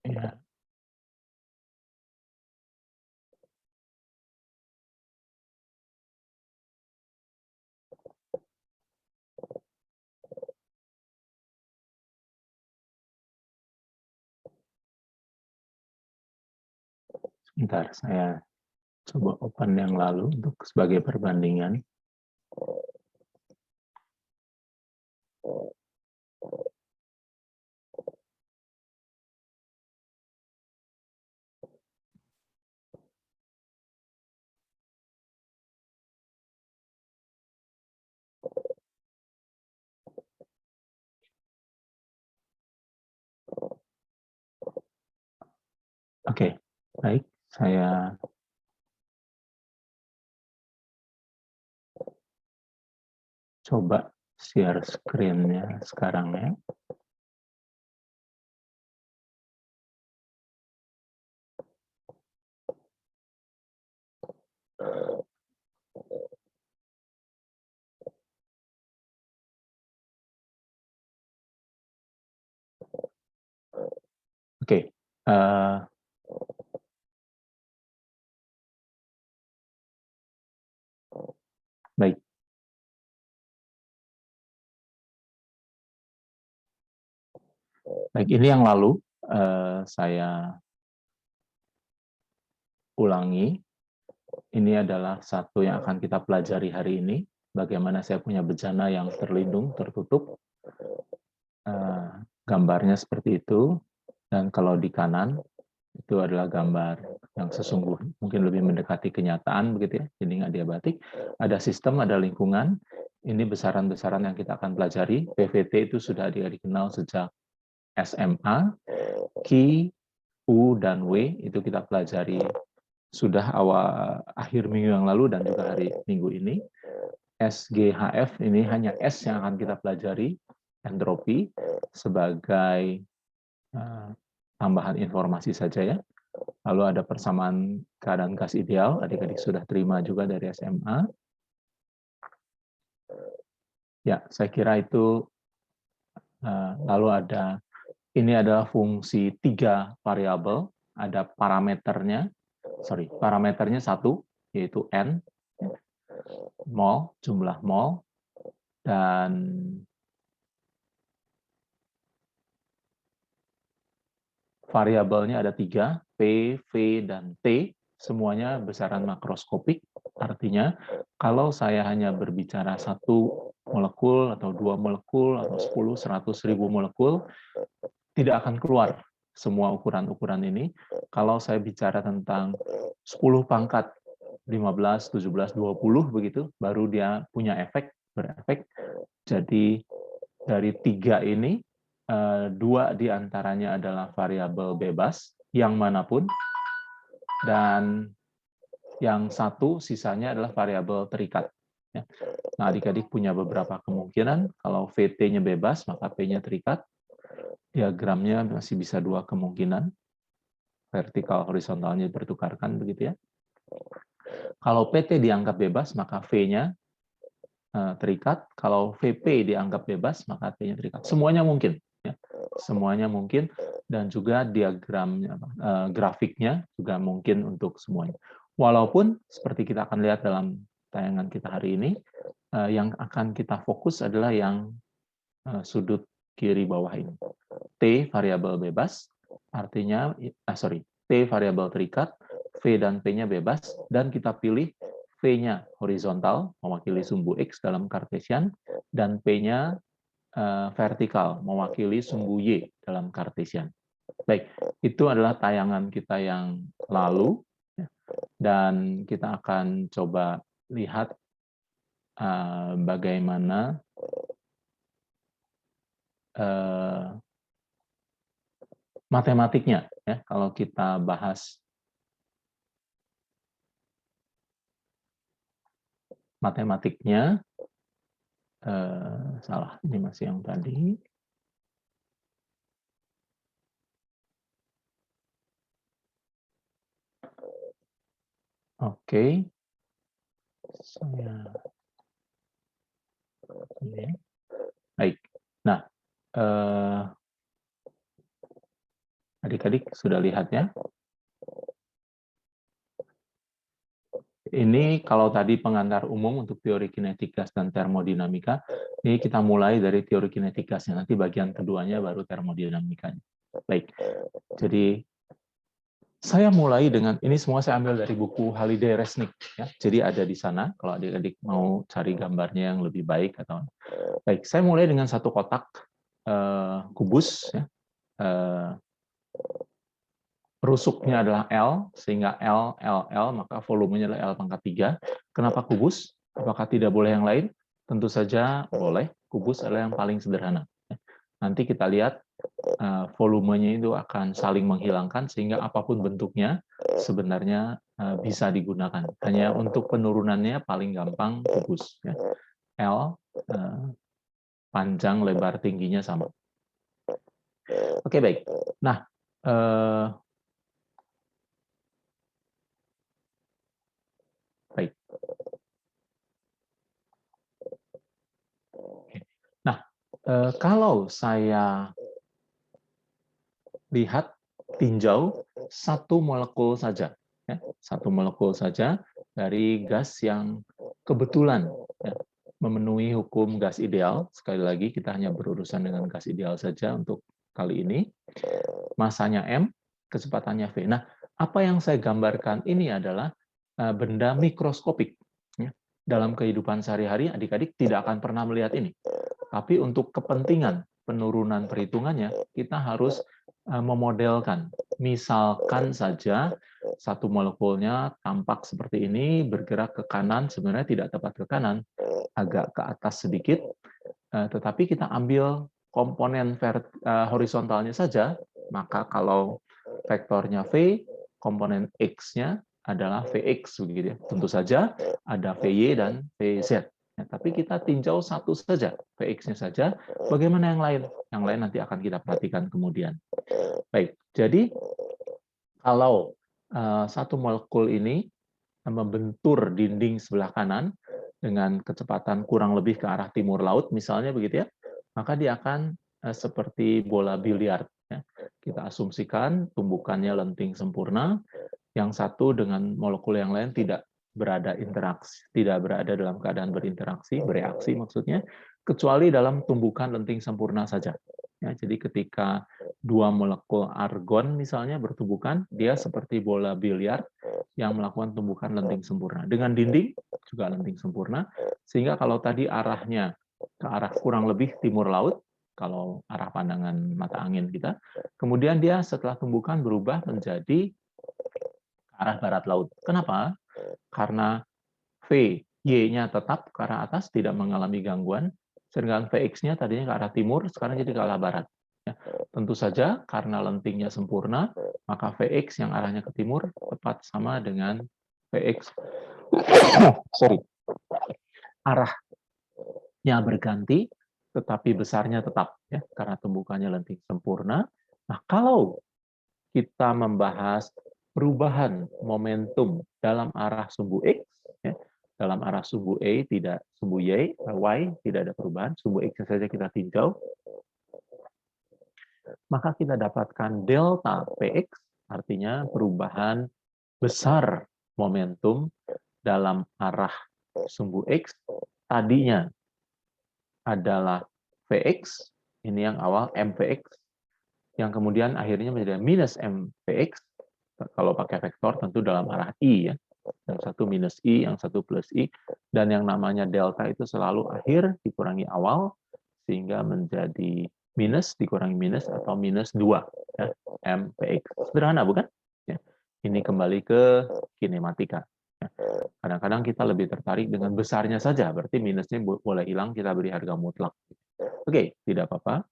Ya, sebentar, saya coba open yang lalu untuk sebagai perbandingan. Oke, baik. Saya coba share screen-nya sekarang ya. Oke, baik. Baik, ini yang lalu saya ulangi. Ini adalah satu yang akan kita pelajari hari ini. Bagaimana saya punya bejana yang terlindung, tertutup. Gambarnya seperti itu. Dan kalau di kanan, itu adalah gambar yang sesungguhnya, mungkin lebih mendekati kenyataan, begitu ya. Jadi nggak diabatik. Ada sistem, ada lingkungan. Ini besaran-besaran yang kita akan pelajari. PVT itu sudah dikenal sejak SMA. Q, U, dan W itu kita pelajari sudah akhir minggu yang lalu dan juga hari minggu ini. SGHF ini hanya S yang akan kita pelajari, entropi, sebagai tambahan informasi saja ya. Lalu ada persamaan keadaan gas ideal, adik-adik sudah terima juga dari SMA. Ya, saya kira itu. Lalu ini adalah fungsi 3 variabel, ada parameternya 1, yaitu N, mol, jumlah mol, dan variabelnya ada 3, P, V, dan T, semuanya besaran makroskopik. Artinya, kalau saya hanya berbicara 1 molekul, atau 2 molekul, atau 10, 100.000 molekul, tidak akan keluar semua ukuran-ukuran ini. Kalau saya bicara tentang 10 pangkat 15, 17, 20 begitu, baru dia punya berefek. Jadi dari 3 ini, 2 diantaranya adalah variabel bebas, yang manapun, dan yang 1 sisanya adalah variabel terikat. Nah, adik-adik punya beberapa kemungkinan. Kalau VT-nya bebas, maka P-nya terikat. Diagramnya masih bisa 2 kemungkinan. Vertikal horizontalnya bertukarkan, begitu ya. Kalau PT dianggap bebas, maka V-nya terikat. Kalau VP dianggap bebas, maka T-nya terikat. Semuanya mungkin. Ya. Semuanya mungkin. Dan juga diagramnya, grafiknya juga mungkin untuk semuanya. Walaupun, seperti kita akan lihat dalam tayangan kita hari ini, yang akan kita fokus adalah yang sudut kiri bawah ini. T variabel bebas, artinya, T variabel terikat, V dan P-nya bebas, dan kita pilih V-nya horizontal, mewakili sumbu X dalam Kartesian, dan P-nya vertikal, mewakili sumbu Y dalam Kartesian. Baik, itu adalah tayangan kita yang lalu, dan kita akan coba lihat bagaimana matematiknya. Ya, kalau kita bahas matematiknya, salah, ini masih yang tadi. Oke, saya ini. Baik. Nah, Adik-adik sudah lihatnya? Ini kalau tadi pengantar umum untuk teori kinetik gas dan termodinamika, ini kita mulai dari teori kinetik gasnya, nanti bagian keduanya baru termodinamikanya. Baik, jadi saya mulai dengan, ini semua saya ambil dari buku Halliday Resnick, ya. Jadi ada di sana, kalau adik-adik mau cari gambarnya yang lebih baik. Baik, saya mulai dengan satu kotak kubus, ya. Rusuknya adalah L, sehingga L, maka volumenya adalah L pangkat 3. Kenapa kubus? Apakah tidak boleh yang lain? Tentu saja boleh, kubus adalah yang paling sederhana. Nanti kita lihat volumenya itu akan saling menghilangkan, sehingga apapun bentuknya sebenarnya bisa digunakan. Hanya untuk penurunannya paling gampang kubus. L, panjang, lebar, tingginya sama. Oke, baik. Nah, baik. Nah, kalau saya lihat tinjau satu molekul saja, ya, satu molekul saja dari gas yang kebetulan ya, memenuhi hukum gas ideal. Sekali lagi kita hanya berurusan dengan gas ideal saja untuk kali ini. Masanya M, kecepatannya V. Nah, apa yang saya gambarkan ini adalah benda mikroskopik. Ya. Dalam kehidupan sehari-hari, adik-adik tidak akan pernah melihat ini. Tapi untuk kepentingan penurunan perhitungannya, kita harus memodelkan. Misalkan saja satu molekulnya tampak seperti ini, bergerak ke kanan, sebenarnya tidak tepat ke kanan, agak ke atas sedikit, tetapi kita ambil komponen horizontalnya saja, maka kalau vektornya V, komponen X-nya adalah Vx, begitu ya. Tentu saja ada Vy dan Vz. Ya, tapi kita tinjau satu saja, Vx-nya saja. Bagaimana yang lain? Yang lain nanti akan kita perhatikan kemudian. Baik, jadi kalau satu molekul ini membentur dinding sebelah kanan dengan kecepatan kurang lebih ke arah timur laut, misalnya begitu ya, maka dia akan seperti bola biliar. Ya. Kita asumsikan tumbukannya lenting sempurna, yang satu dengan molekul yang lain tidak berada interaksi, tidak berada dalam keadaan berinteraksi, bereaksi maksudnya, kecuali dalam tumbukan lenting sempurna saja. Ya, jadi ketika dua molekul argon misalnya bertumbukan, dia seperti bola biliar yang melakukan tumbukan lenting sempurna. Dengan dinding juga lenting sempurna, sehingga kalau tadi arahnya ke arah kurang lebih timur laut, kalau arah pandangan mata angin kita, kemudian dia setelah tumbukan berubah menjadi arah barat laut. Kenapa? Karena V, Y-nya tetap ke arah atas, tidak mengalami gangguan, sedangkan Vx-nya tadinya ke arah timur, sekarang jadi ke arah barat. Ya, tentu saja karena lentingnya sempurna, maka Vx yang arahnya ke timur tepat sama dengan Vx. Sorry. Arahnya berganti, tetapi besarnya tetap, ya, karena tumbukannya lenting sempurna. Nah, kalau kita membahas perubahan momentum dalam arah sumbu X, ya, dalam arah sumbu tidak sumbu Y tidak ada perubahan, sumbu X saja kita tinjau, maka kita dapatkan delta Px, artinya perubahan besar momentum dalam arah sumbu X, tadinya adalah Vx, ini yang awal MVx, yang kemudian akhirnya menjadi minus MVx, kalau pakai vektor tentu dalam arah I, ya. Yang satu minus I, yang satu plus I, dan yang namanya delta itu selalu akhir dikurangi awal, sehingga menjadi minus dikurangi minus atau minus 2, ya, MVx. Sederhana, bukan? Ya. Ini kembali ke kinematika. Kadang-kadang kita lebih tertarik dengan besarnya saja, berarti minusnya boleh hilang, kita beri harga mutlak. Oke, tidak apa-apa.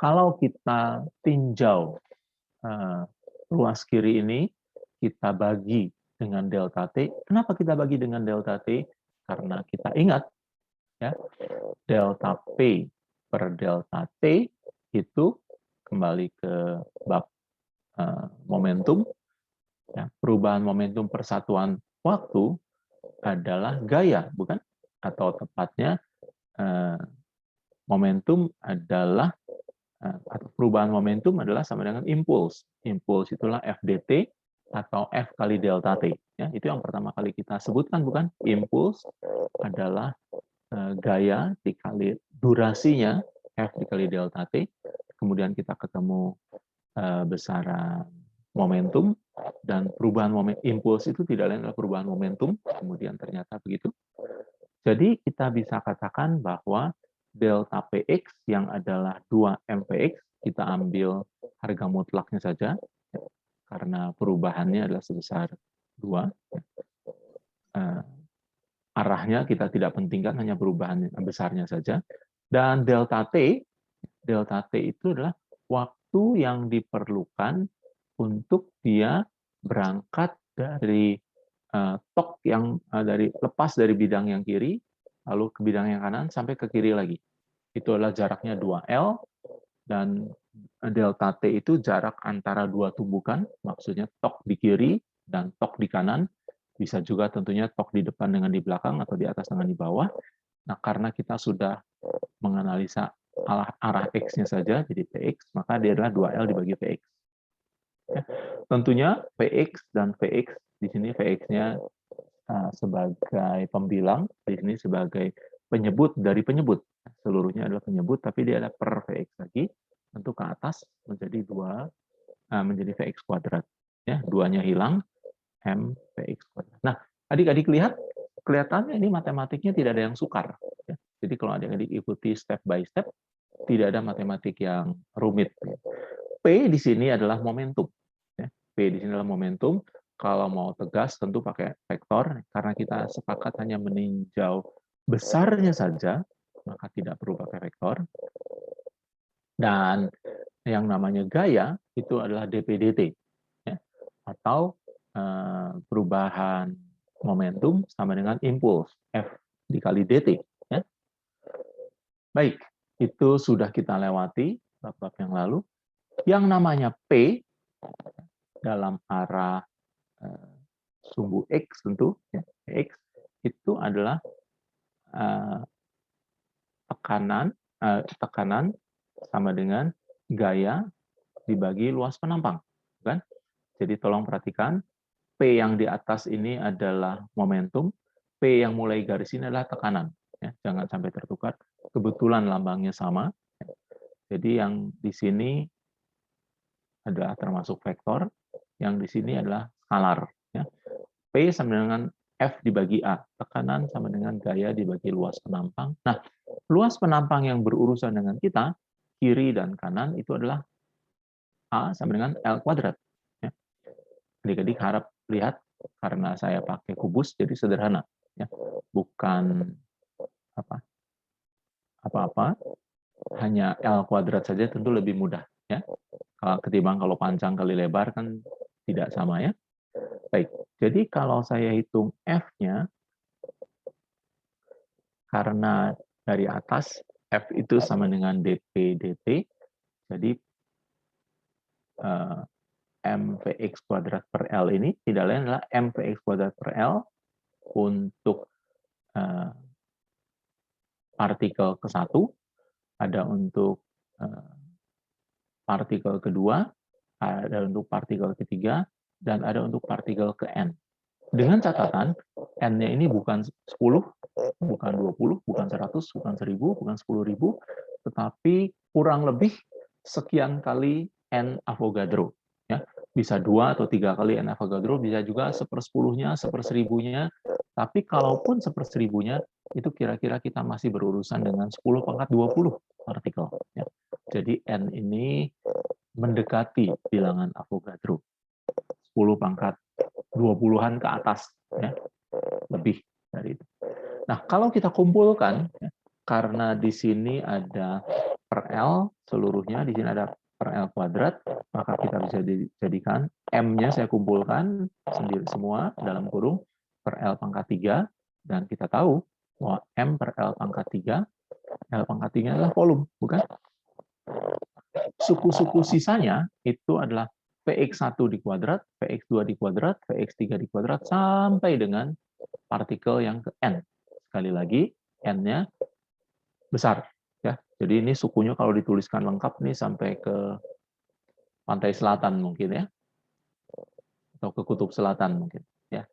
Kalau kita tinjau ruas kiri ini, kita bagi dengan delta T. Kenapa kita bagi dengan delta T? Karena kita ingat, ya, delta P per delta T itu kembali ke bab momentum. Ya, perubahan momentum persatuan waktu adalah gaya, bukan? Atau tepatnya momentum adalah atau perubahan momentum adalah sama dengan impuls. Impuls itulah FDT atau F kali delta T. Ya, itu yang pertama kali kita sebutkan, bukan? Impuls adalah gaya dikali durasinya, F dikali delta T. Kemudian kita ketemu besaran momentum, dan perubahan impuls itu tidak lain adalah perubahan momentum. Kemudian ternyata begitu. Jadi kita bisa katakan bahwa delta Px yang adalah 2mPx, kita ambil harga mutlaknya saja, karena perubahannya adalah sebesar 2. Arahnya kita tidak pentingkan, hanya perubahan besarnya saja. Dan delta T itu adalah waktu yang diperlukan untuk dia berangkat dari tok yang lepas dari bidang yang kiri, lalu ke bidang yang kanan, sampai ke kiri lagi. Itu adalah jaraknya 2L, dan delta T itu jarak antara dua tumbukan, maksudnya tok di kiri dan tok di kanan, bisa juga tentunya tok di depan dengan di belakang, atau di atas dengan di bawah. Nah, karena kita sudah menganalisa arah X-nya saja, jadi Px, maka dia adalah 2L dibagi Px. Ya. Tentunya Px dan Vx, di sini Vx-nya sebagai pembilang, di sini sebagai penyebut dari penyebut. Seluruhnya adalah penyebut, tapi dia ada per Vx lagi, tentu ke atas menjadi menjadi Vx kuadrat. Ya, 2-nya hilang, M Vx kuadrat. Nah, adik-adik lihat, kelihatannya ini matematiknya tidak ada yang sukar. Ya. Jadi kalau adik-adik ikuti step by step, tidak ada matematik yang rumit. P di sini adalah momentum. P di sini adalah momentum. Kalau mau tegas tentu pakai vektor, karena kita sepakat hanya meninjau besarnya saja, maka tidak perlu pakai vektor. Dan yang namanya gaya itu adalah dp/dt, ya, atau perubahan momentum sama dengan impuls, F dikali dt. Ya. Baik, itu sudah kita lewati bab-bab yang lalu. Yang namanya P dalam arah sumbu X tentu, ya, X itu adalah tekanan sama dengan gaya dibagi luas penampang, kan? Jadi tolong perhatikan, P yang di atas ini adalah momentum, P yang mulai garis ini adalah tekanan. Ya, jangan sampai tertukar. Kebetulan lambangnya sama. Jadi yang di sini adalah termasuk vektor, yang di sini adalah skalar. Ya. P sama dengan F dibagi A. Tekanan sama dengan gaya dibagi luas penampang. Nah, luas penampang yang berurusan dengan kita, kiri dan kanan, itu adalah A sama dengan L kuadrat. Ya. Adik-adik harap lihat, karena saya pakai kubus, jadi sederhana. Ya. Bukan apa-apa, hanya L kuadrat saja tentu lebih mudah. Ya. Ketimbang kalau panjang kali lebar kan tidak sama, ya. Baik, jadi kalau saya hitung F-nya, karena dari atas, F itu sama dengan dp/dt, jadi mvx kuadrat per L ini tidak lain adalah mvx kuadrat per L untuk partikel ke-1, ada untuk partikel kedua, ada untuk partikel ketiga, dan ada untuk partikel ke-n. Dengan catatan, n-nya ini bukan 10, bukan 20, bukan 100, bukan 1000, bukan 10.000, tetapi kurang lebih sekian kali n Avogadro. Ya, bisa 2 atau 3 kali n Avogadro, bisa juga 1/10-nya, 1/1000-nya, tapi kalaupun 1/1000-nya, itu kira-kira kita masih berurusan dengan 10 pangkat 20 partikel. Ya. Jadi n ini mendekati bilangan Avogadro. 10 pangkat 20-an ke atas, ya, lebih dari itu. Nah, kalau kita kumpulkan, ya, karena di sini ada per L seluruhnya, di sini ada per L kuadrat, maka kita bisa dijadikan M-nya saya kumpulkan sendiri semua dalam kurung per L pangkat 3, dan kita tahu bahwa M per L pangkat 3, L pangkat 3 adalah volume, bukan? Suku-suku sisanya itu adalah Px1 di kuadrat, Px2 di kuadrat, Px3 di kuadrat, sampai dengan partikel yang ke N. Sekali lagi, N-nya besar. Ya. Jadi ini sukunya kalau dituliskan lengkap nih sampai ke pantai selatan mungkin ya, atau ke kutub selatan mungkin ya,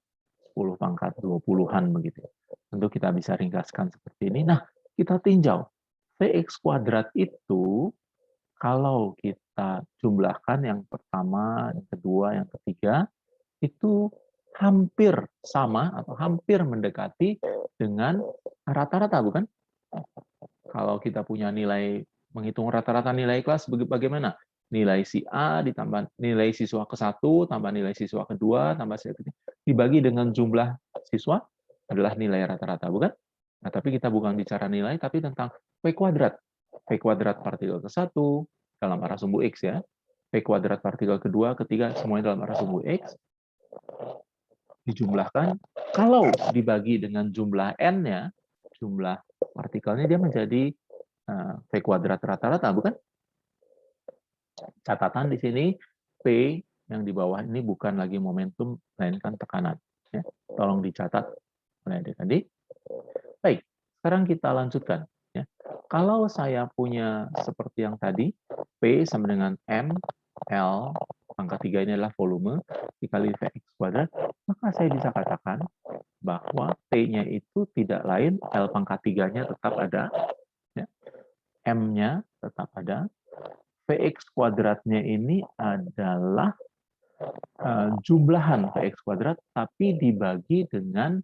10 pangkat 20-an begitu. Tentu kita bisa ringkaskan seperti ini. Nah, kita tinjau Vx kuadrat itu kalau kita jumlahkan yang pertama, yang kedua, yang ketiga, itu hampir sama atau hampir mendekati dengan rata-rata, bukan? Kalau kita punya nilai, menghitung rata-rata nilai kelas, bagaimana? Nilai si A ditambah nilai siswa ke-1, tambah nilai siswa kedua, tambah siswa ketiga, dibagi dengan jumlah siswa adalah nilai rata-rata, bukan? Nah, tapi kita bukan bicara nilai, tapi tentang P kuadrat. P kuadrat partikel ke-1 dalam arah sumbu X ya. P kuadrat partikel kedua, ketiga, semuanya dalam arah sumbu X. Dijumlahkan, kalau dibagi dengan jumlah N-nya, jumlah partikelnya, dia menjadi P kuadrat rata-rata, bukan? Catatan di sini, P yang di bawah ini bukan lagi momentum, melainkan tekanan. Ya, tolong dicatat oleh adik-adik. Baik, sekarang kita lanjutkan. Ya. Kalau saya punya seperti yang tadi, P sama dengan M, L, pangkat 3 ini adalah volume, dikali Vx kuadrat, maka saya bisa katakan bahwa T-nya itu tidak lain, L pangkat 3-nya tetap ada, ya. M-nya tetap ada, Vx kuadratnya ini adalah jumlahan Vx kuadrat, tapi dibagi dengan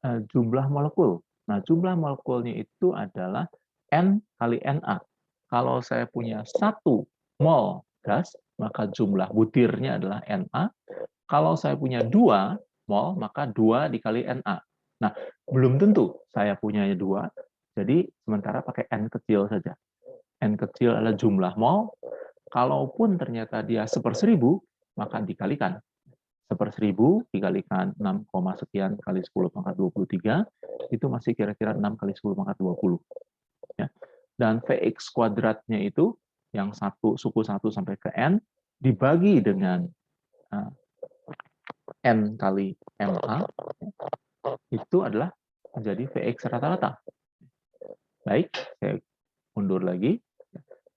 jumlah molekul. Nah, jumlah molekulnya itu adalah N kali Na. Kalau saya punya 1 mol gas, maka jumlah butirnya adalah Na. Kalau saya punya 2 mol, maka 2 dikali Na. Nah, belum tentu saya punya 2, jadi sementara pakai N kecil saja. N kecil adalah jumlah mol. Kalaupun ternyata dia 1/1000, maka dikalikan. 1/1000 dikalikan 6, sekian kali 10 pangkat 23, itu masih kira-kira 6 kali 10 pangkat 20. Ya. Dan Vx kuadratnya itu, yang suku 1 sampai ke N, dibagi dengan N kali Ma, itu adalah menjadi Vx rata-rata. Baik, saya mundur lagi.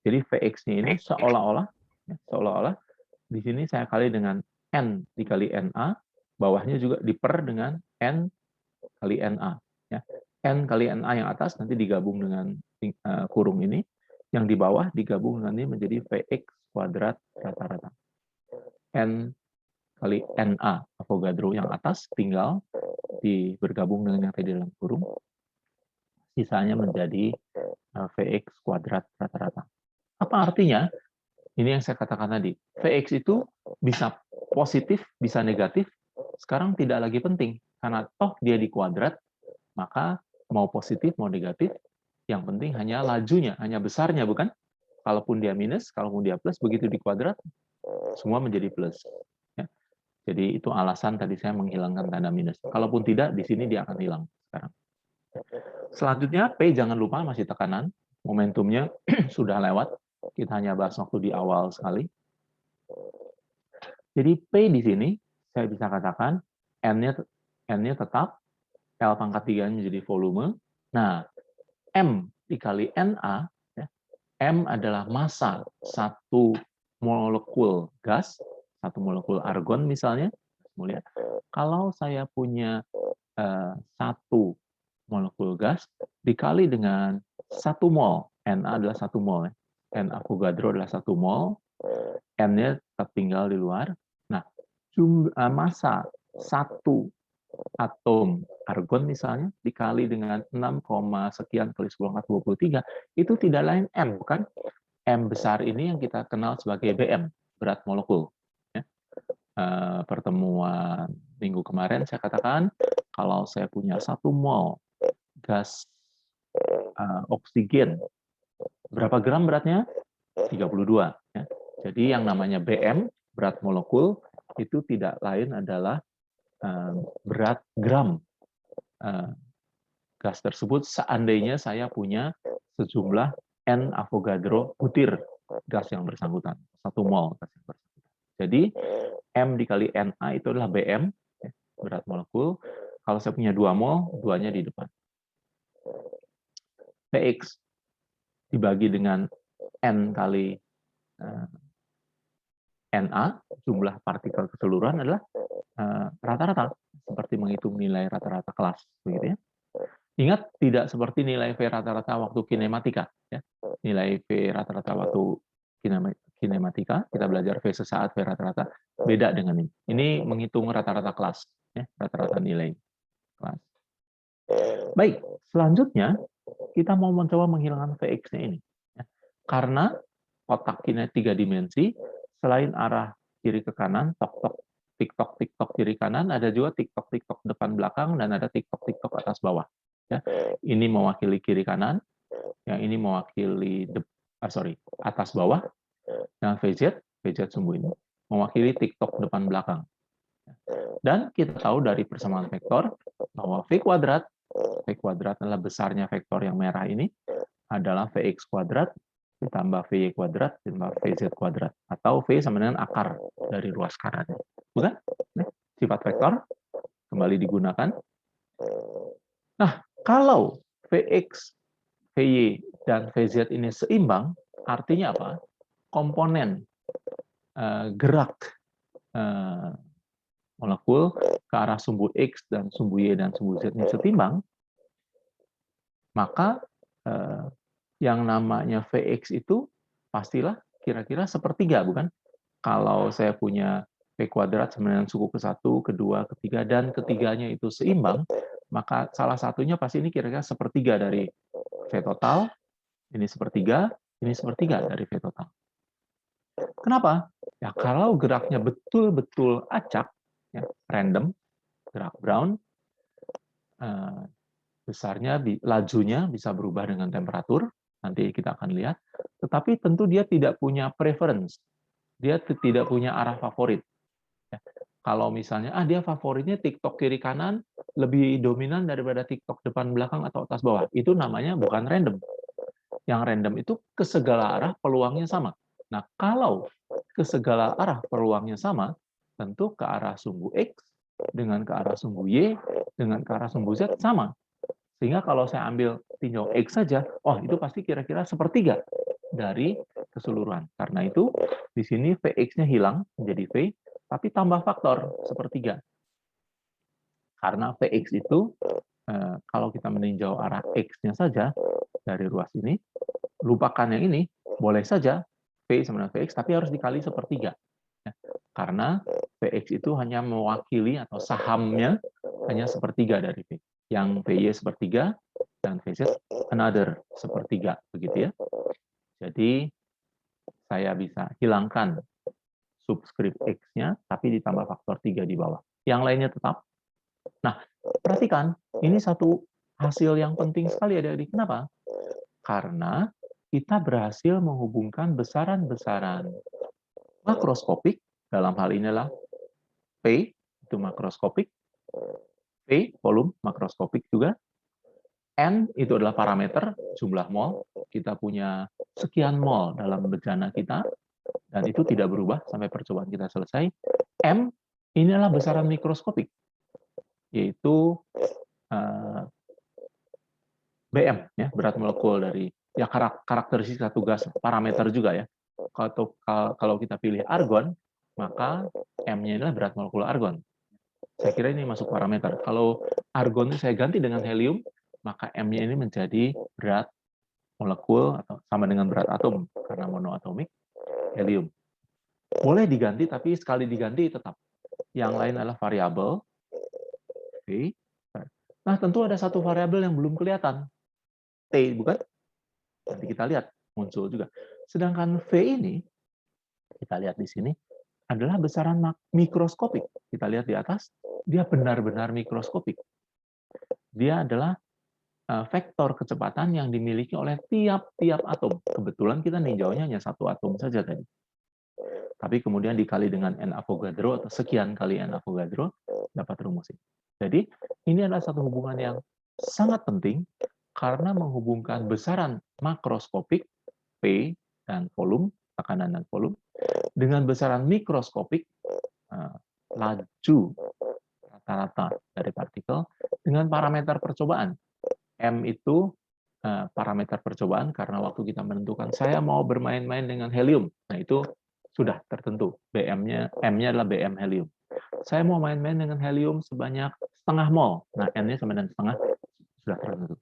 Jadi Vx-nya ini seolah-olah di sini saya kali dengan N dikali Na, bawahnya juga diper dengan N kali Na. Ya. N kali Na yang atas nanti digabung dengan kurung ini, yang di bawah digabung dengan ini menjadi Vx kuadrat rata-rata. N kali Na, Avogadro yang atas tinggal bergabung dengan yang tadi dalam kurung, sisanya menjadi Vx kuadrat rata-rata. Apa artinya? Ini yang saya katakan tadi. Vx itu bisa positif, bisa negatif. Sekarang tidak lagi penting. Karena toh dia di kuadrat, maka mau positif, mau negatif, yang penting hanya lajunya, hanya besarnya, bukan? Kalaupun dia minus, kalaupun dia plus, begitu di kuadrat, semua menjadi plus. Ya. Jadi itu alasan tadi saya menghilangkan tanda minus. Kalaupun tidak, di sini dia akan hilang sekarang. Selanjutnya, P jangan lupa masih tekanan. Momentumnya sudah lewat. Kita hanya bahas waktu di awal sekali. Jadi P di sini, saya bisa katakan N-nya tetap, L pangkat 3-nya jadi volume. Nah, M dikali Na, ya, M adalah massa satu molekul gas, satu molekul argon misalnya. Kalau saya punya satu molekul gas dikali dengan 1 mol, Na adalah 1 mol, ya. N Avogadro adalah 1 mol, N-nya tetap tinggal di luar. Nah, massa satu atom argon misalnya dikali dengan 6, sekian kali 10⁻23, itu tidak lain M, bukan? M besar ini yang kita kenal sebagai BM, berat molekul. Ya. Pertemuan minggu kemarin saya katakan, kalau saya punya 1 mol gas oksigen, berapa gram beratnya? 32. Ya. Jadi yang namanya BM, berat molekul, itu tidak lain adalah berat gram gas tersebut seandainya saya punya sejumlah N Avogadro butir gas yang bersangkutan, 1 mol gas yang bersangkutan. Jadi M dikali Na itu adalah BM, berat molekul. Kalau saya punya 2 mol, 2-nya di depan. Px. dibagi dengan N kali NA, jumlah partikel keseluruhan adalah rata-rata, seperti menghitung nilai rata-rata kelas, begitu ya. Ingat, tidak seperti nilai V rata-rata waktu kinematika. Ya. Nilai V rata-rata waktu kinematika, kita belajar V sesaat, V rata-rata, beda dengan ini. Ini menghitung rata-rata kelas, ya, rata-rata nilai kelas. Baik, selanjutnya kita mau mencoba menghilangkan Vx-nya ini. Ya. Karena kotak ini 3 dimensi, selain arah kiri ke kanan, tok-tok, tik-tok, tik-tok kiri kanan, ada juga tik-tok, tik-tok depan belakang, dan ada tik-tok, tik-tok atas bawah. Ya. Ini mewakili kiri kanan, yang ini mewakili atas bawah, dan VZ sumbu ini mewakili tik-tok depan belakang. Dan kita tahu dari persamaan vektor bahwa V kuadrat adalah besarnya vektor yang merah ini adalah Vx kuadrat ditambah Vy kuadrat ditambah Vz kuadrat, atau V sama dengan akar dari ruas kanan. Bukan? Sifat vektor kembali digunakan. Nah, kalau Vx, Vy, dan Vz ini seimbang, artinya apa? Komponen gerak molekul ke arah sumbu X dan sumbu Y dan sumbu Z ini setimbang, maka yang namanya Vx itu pastilah kira-kira sepertiga, bukan? Kalau saya punya V kuadrat sama dengan suku ke-1, kedua, ketiga, dan ketiganya itu seimbang, maka salah satunya pasti ini kira-kira sepertiga dari V total, ini sepertiga dari V total. Kenapa? Ya kalau geraknya betul-betul acak, ya, random, gerak Brown, besarnya, lajunya bisa berubah dengan temperatur, nanti kita akan lihat, tetapi tentu dia tidak punya preference, dia tidak punya arah favorit. Ya. Kalau misalnya, dia favoritnya TikTok kiri kanan lebih dominan daripada TikTok depan belakang atau atas bawah, itu namanya bukan random. Yang random itu ke segala arah peluangnya sama. Nah, kalau ke segala arah peluangnya sama, tentu ke arah sumbu X dengan ke arah sumbu Y dengan ke arah sumbu Z sama. Sehingga kalau saya ambil tinjau X saja, itu pasti kira-kira sepertiga dari keseluruhan. Karena itu, di sini Vx-nya hilang menjadi V, tapi tambah faktor sepertiga. Karena Vx itu, kalau kita meninjau arah X-nya saja dari ruas ini, lupakan yang ini, boleh saja V sama dengan Vx, tapi harus dikali sepertiga. Karena Vx itu hanya mewakili atau sahamnya hanya sepertiga dari V. Yang Vy sepertiga, dan Vz another sepertiga, begitu ya. Jadi, saya bisa hilangkan subskrip X-nya, tapi ditambah faktor 3 di bawah. Yang lainnya tetap. Nah, perhatikan, ini satu hasil yang penting sekali, adik-adik. Kenapa? Karena kita berhasil menghubungkan besaran-besaran makroskopik, dalam hal inilah P, itu makroskopik, V, volume, makroskopik juga, N itu adalah parameter, jumlah mol, kita punya sekian mol dalam bejana kita, dan itu tidak berubah sampai percobaan kita selesai. M, ini adalah besaran mikroskopik, yaitu BM, ya, berat molekul dari, ya, karakteristik satu gas, parameter juga ya. Kalau kita pilih argon, maka M-nya adalah berat molekul argon. Saya kira ini masuk parameter. Kalau argon saya ganti dengan helium, maka M-nya ini menjadi berat molekul atau sama dengan berat atom karena monoatomik helium. Boleh diganti, tapi sekali diganti tetap. Yang lain adalah variabel V. Nah, tentu ada satu variabel yang belum kelihatan, T, bukan? Nanti kita lihat muncul juga. Sedangkan V ini, kita lihat di sini, adalah besaran mikroskopik. Kita lihat di atas, dia benar-benar mikroskopik. Dia adalah vektor kecepatan yang dimiliki oleh tiap-tiap atom. Kebetulan kita ninjaunya hanya satu atom saja tadi. Tapi kemudian dikali dengan N Avogadro, atau sekian kali N Avogadro, dapat rumus ini. Jadi, ini adalah satu hubungan yang sangat penting, karena menghubungkan besaran makroskopik, P dan volume, tekanan dan volume, dengan besaran mikroskopik, laju rata-rata dari partikel, dengan parameter percobaan. M itu parameter percobaan karena waktu kita menentukan saya mau bermain-main dengan helium. Nah, itu sudah tertentu. M-nya adalah BM helium. Saya mau main-main dengan helium sebanyak setengah mol. Nah, N-nya sama dengan setengah sudah tertentu.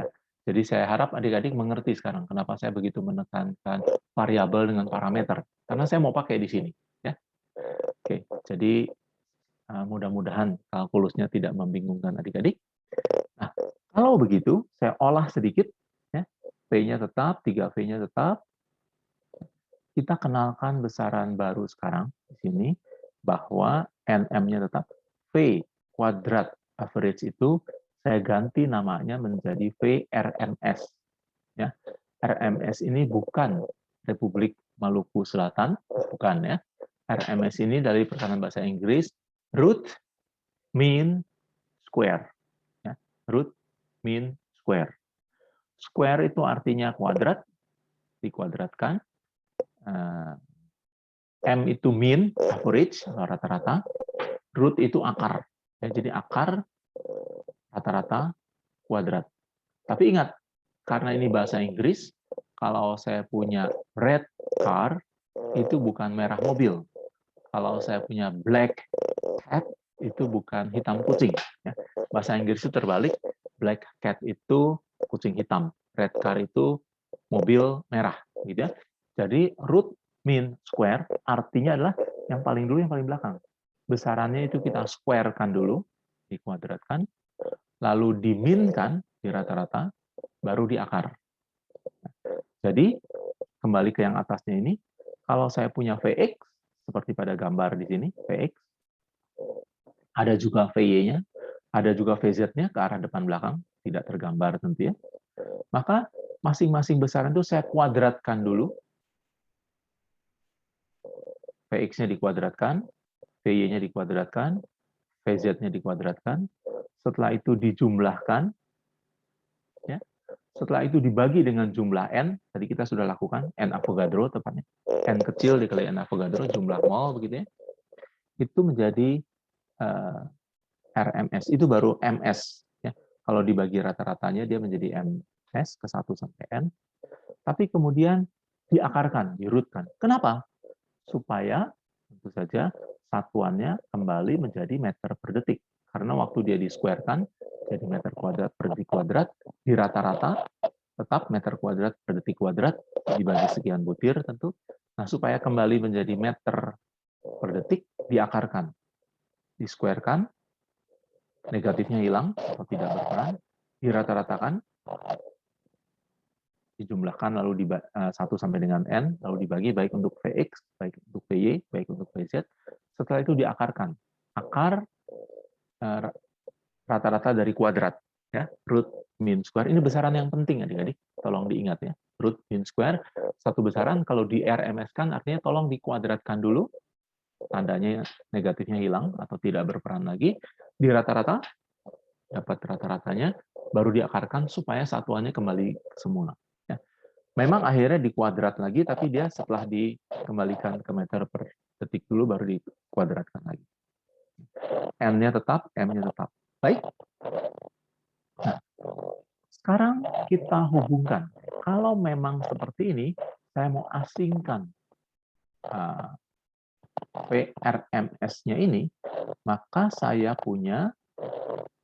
Ya. Jadi saya harap adik-adik mengerti sekarang kenapa saya begitu menekankan variabel dengan parameter. Karena saya mau pakai di sini. Ya. Oke, jadi mudah-mudahan kalkulusnya tidak membingungkan adik-adik. Nah, kalau begitu, saya olah sedikit. Ya. P-nya tetap, 3V-nya tetap. Kita kenalkan besaran baru sekarang di sini, bahwa NM-nya tetap. V kuadrat average itu saya ganti namanya menjadi VRMS. Ya. RMS ini bukan Republik Maluku Selatan, bukan ya. RMS ini dari perkataan bahasa Inggris, root mean square. Ya. Root mean square. Square itu artinya kuadrat, dikuadratkan. M itu mean, average, rata-rata. Root itu akar. Ya, jadi akar rata-rata kuadrat. Tapi ingat, karena ini bahasa Inggris, kalau saya punya red car, itu bukan merah mobil. Kalau saya punya black cat, itu bukan hitam kucing. Ya. Bahasa Inggris itu terbalik, black cat itu kucing hitam, red car itu mobil merah. Gitu ya. Jadi root mean square artinya adalah yang paling dulu, yang paling belakang. Besarannya itu kita squarekan dulu, dikuadratkan, lalu diminkan di rata-rata, baru di akar. Jadi, kembali ke yang atasnya ini, kalau saya punya Vx, seperti pada gambar di sini, Vx, ada juga Vy-nya, ada juga Vz-nya ke arah depan belakang, tidak tergambar tentu ya. Maka masing-masing besaran itu saya kuadratkan dulu, Vx-nya dikuadratkan, Vy-nya dikuadratkan, Vz-nya dikuadratkan, setelah itu dijumlahkan, ya. Setelah itu dibagi dengan jumlah N, tadi kita sudah lakukan, N Avogadro tepatnya, N kecil dikali N Avogadro, jumlah mol, begitu ya. Itu menjadi RMS, itu baru MS. Ya. Kalau dibagi rata-ratanya, dia menjadi MS, ke 1 sampai N. Tapi kemudian diakarkan, dirutkan. Kenapa? Supaya, tentu saja, satuannya kembali menjadi meter per detik. Karena waktu dia di-squarekan, jadi meter kuadrat per detik kuadrat, di rata-rata, tetap meter kuadrat per detik kuadrat, dibagi sekian butir tentu. Nah, supaya kembali menjadi meter per detik, diakarkan. Di-squarekan, negatifnya hilang atau tidak berperan, dirata-ratakan, dijumlahkan lalu 1 sampai dengan N, lalu dibagi baik untuk Vx, baik untuk Vy, baik untuk Vz. Setelah itu diakarkan. Akar rata-rata dari kuadrat, ya, root mean square. Ini besaran yang penting adik-adik, tolong diingat ya. Root mean square, satu besaran kalau di RMS-kan artinya tolong dikuadratkan dulu, tandanya negatifnya hilang atau tidak berperan lagi, di rata-rata, dapat rata-ratanya, baru diakarkan supaya satuannya kembali semula. Ya. Memang akhirnya dikuadrat lagi, tapi dia setelah dikembalikan ke meter per detik dulu, baru dikuadratkan lagi. N-nya tetap, M-nya tetap. Baik. Nah, sekarang kita hubungkan. Kalau memang seperti ini, saya mau asingkan VRMS-nya ini, maka saya punya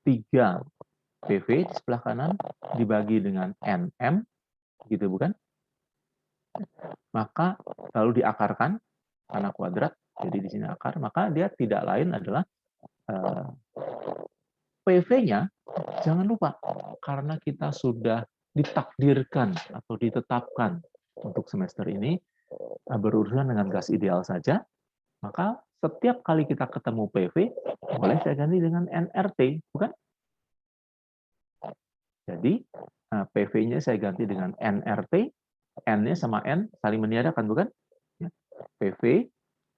3 PV di sebelah kanan dibagi dengan NM, gitu bukan? Maka lalu diakarkan karena kuadrat, jadi di sini akar, maka dia tidak lain adalah PV-nya, jangan lupa, karena kita sudah ditakdirkan atau ditetapkan untuk semester ini berurusan dengan gas ideal saja, maka setiap kali kita ketemu PV, boleh saya ganti dengan NRT, bukan? Jadi, PV-nya saya ganti dengan NRT, N-nya sama N saling meniadakan, bukan? PV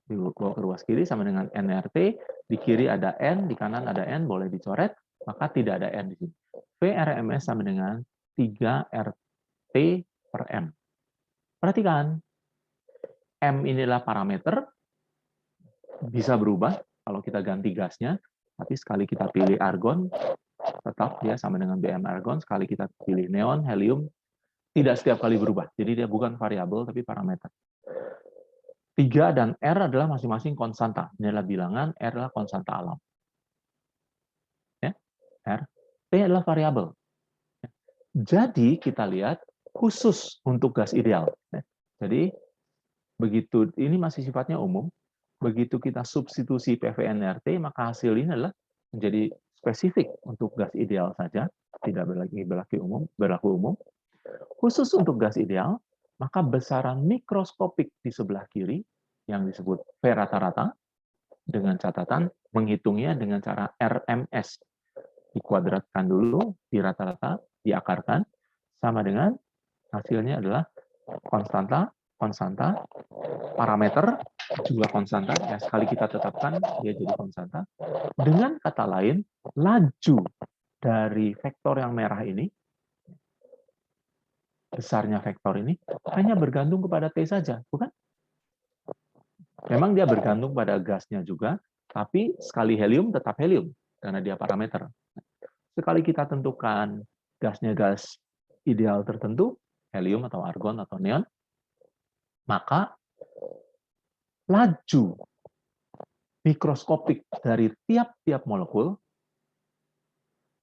dibawa ke ruas kiri sama dengan NRT, di kiri ada N, di kanan ada N, boleh dicoret, maka tidak ada N di sini. VRMS sama dengan 3RT per M. Perhatikan, M inilah parameter, bisa berubah kalau kita ganti gasnya, tapi sekali kita pilih argon, tetap dia sama dengan BM argon. Sekali kita pilih neon, helium, tidak setiap kali berubah. Jadi dia bukan variabel, tapi parameter. 3 dan R adalah masing-masing konstanta. Ini adalah bilangan, R adalah konstanta alam. Ya, R. T adalah variabel. Jadi kita lihat khusus untuk gas ideal. Jadi begitu ini masih sifatnya umum. Begitu kita substitusi PVNRT, maka hasil ini adalah menjadi spesifik untuk gas ideal saja, tidak berlaku umum. Khusus untuk gas ideal, maka besaran mikroskopik di sebelah kiri yang disebut V rata-rata dengan catatan menghitungnya dengan cara RMS. Dikuadratkan dulu, di rata-rata, diakarkan, sama dengan hasilnya adalah konstanta, parameter juga konstanta, ya sekali kita tetapkan dia jadi konstanta. Dengan kata lain, laju dari vektor yang merah ini, besarnya vektor ini, hanya bergantung kepada T saja, bukan? Memang dia bergantung pada gasnya juga, tapi sekali helium tetap helium, karena dia parameter. Sekali kita tentukan gasnya gas ideal tertentu, helium atau argon atau neon, maka laju mikroskopik dari tiap-tiap molekul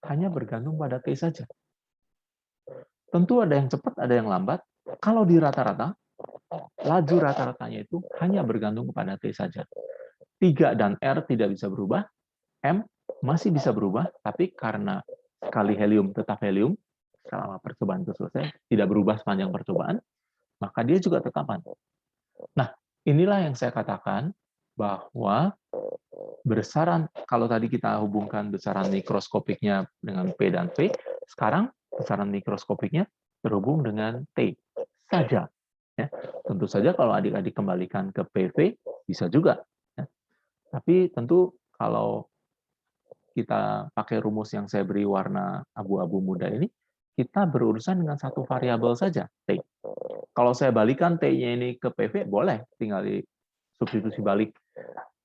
hanya bergantung pada T saja. Tentu ada yang cepat, ada yang lambat. Kalau di rata-rata, laju rata-ratanya itu hanya bergantung kepada T saja. 3 dan R tidak bisa berubah, M masih bisa berubah, tapi karena sekali helium tetap helium, selama percobaan itu selesai, tidak berubah sepanjang percobaan, maka dia juga tetapan. Nah, inilah yang saya katakan bahwa besaran, kalau tadi kita hubungkan besaran mikroskopiknya dengan P dan V, sekarang besaran mikroskopiknya terhubung dengan T saja. Ya. Tentu saja kalau adik-adik kembalikan ke PV, bisa juga. Ya. Tapi tentu kalau kita pakai rumus yang saya beri warna abu-abu muda ini, kita berurusan dengan satu variabel saja, T. Kalau saya balikan T-nya ini ke PV, boleh, tinggal di substitusi balik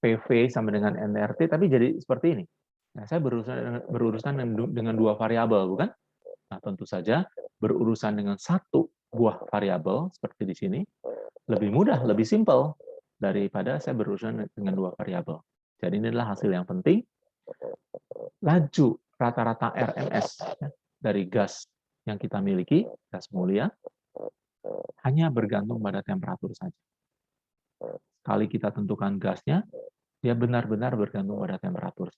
PV sama dengan NRT, tapi jadi seperti ini. Nah, saya berurusan dengan dua variabel, bukan? Nah, tentu saja berurusan dengan satu buah variabel, seperti di sini, lebih mudah, lebih simpel, daripada saya berurusan dengan dua variabel. Jadi ini adalah hasil yang penting. Laju rata-rata RMS dari gas yang kita miliki, gas mulia, hanya bergantung pada temperatur saja. Kali kita tentukan gasnya, dia benar-benar bergantung pada temperatur.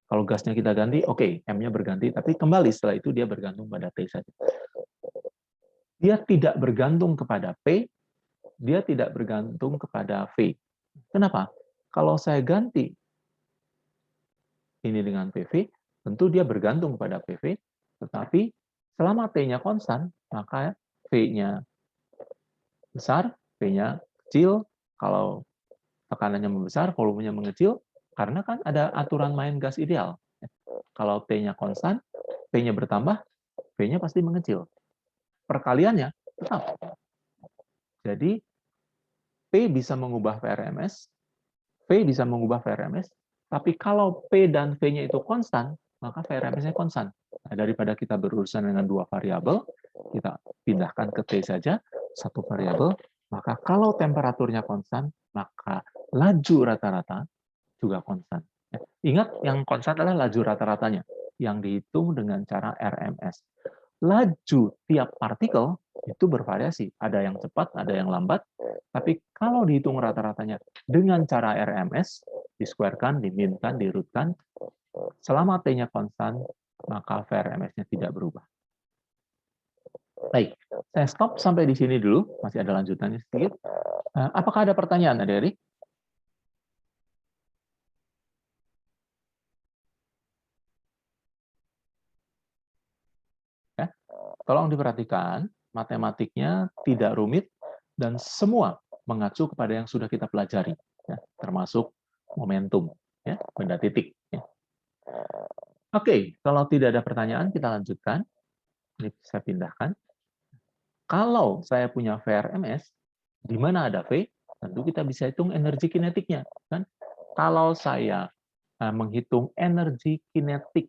Kalau gasnya kita ganti, oke, M-nya berganti, tapi kembali setelah itu dia bergantung pada T saja. Dia tidak bergantung kepada P, dia tidak bergantung kepada V. Kenapa? Kalau saya ganti ini dengan PV, tentu dia bergantung pada PV, tetapi selama T-nya konstan, maka V-nya besar, V-nya kecil. Kalau tekanannya membesar, volumenya mengecil, karena kan ada aturan main gas ideal. Kalau T-nya konstan, P-nya bertambah, V-nya pasti mengecil. Perkaliannya tetap. Jadi, P bisa mengubah VRMS, V bisa mengubah VRMS, tapi kalau P dan V-nya itu konstan, maka VRMS-nya konstan. Nah, daripada kita berurusan dengan dua variabel, kita pindahkan ke T saja, satu variabel, maka kalau temperaturnya konstan, maka laju rata-rata juga konstan. Ingat, yang konstan adalah laju rata-ratanya, yang dihitung dengan cara RMS. Laju tiap partikel itu bervariasi. Ada yang cepat, ada yang lambat. Tapi kalau dihitung rata-ratanya dengan cara RMS, di-square-kan, di-min-kan, di-root-kan, selama T-nya konstan, maka VRMS-nya tidak berubah. Baik, saya stop sampai di sini dulu. Masih ada lanjutannya sedikit. Apakah ada pertanyaan, adik-adik? Ya, tolong diperhatikan, matematiknya tidak rumit dan semua mengacu kepada yang sudah kita pelajari, ya, termasuk momentum, ya, benda titik. Ya. Oke, kalau tidak ada pertanyaan, kita lanjutkan. Ini saya pindahkan. Kalau saya punya VRMS, di mana ada V, tentu kita bisa hitung energi kinetiknya. Kan? Kalau saya menghitung energi kinetik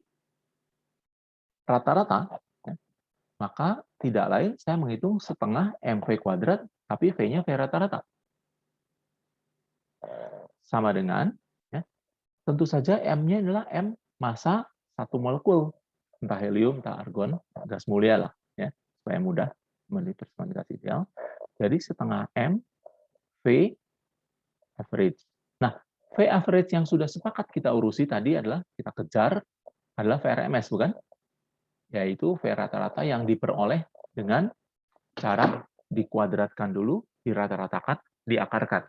rata-rata, ya, maka tidak lain saya menghitung setengah MV kuadrat, tapi V-nya V rata-rata. Sama dengan, ya, tentu saja M-nya adalah M massa satu molekul, entah helium, entah argon, gas mulia lah, ya, supaya mudah merepresentasikan gas ideal. Jadi setengah M V average. Nah, V average yang sudah sepakat kita urusi tadi adalah kita kejar adalah VRMS, bukan? Yaitu V rata-rata yang diperoleh dengan cara dikuadratkan dulu, dirata-ratakan, diakarkan.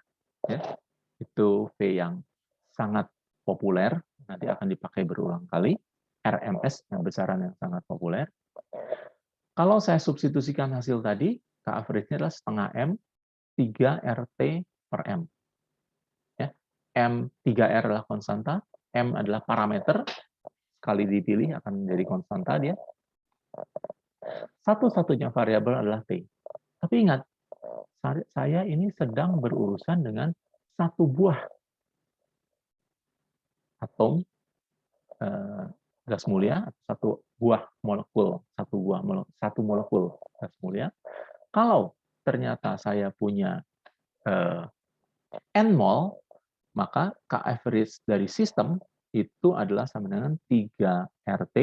Ya. Itu V yang sangat populer, nanti akan dipakai berulang kali. RMS, yang besaran yang sangat populer. Kalau saya substitusikan hasil tadi, K average-nya adalah setengah M, 3 RT per M. Ya. M 3R adalah konstanta, M adalah parameter, sekali dipilih akan menjadi konstanta dia. Satu-satunya variabel adalah T. Tapi ingat, saya ini sedang berurusan dengan satu buah atom gas mulia, satu buah molekul, satu molekul gas mulia. Kalau ternyata saya punya n mol, maka K average dari sistem itu adalah sama dengan 3 RT.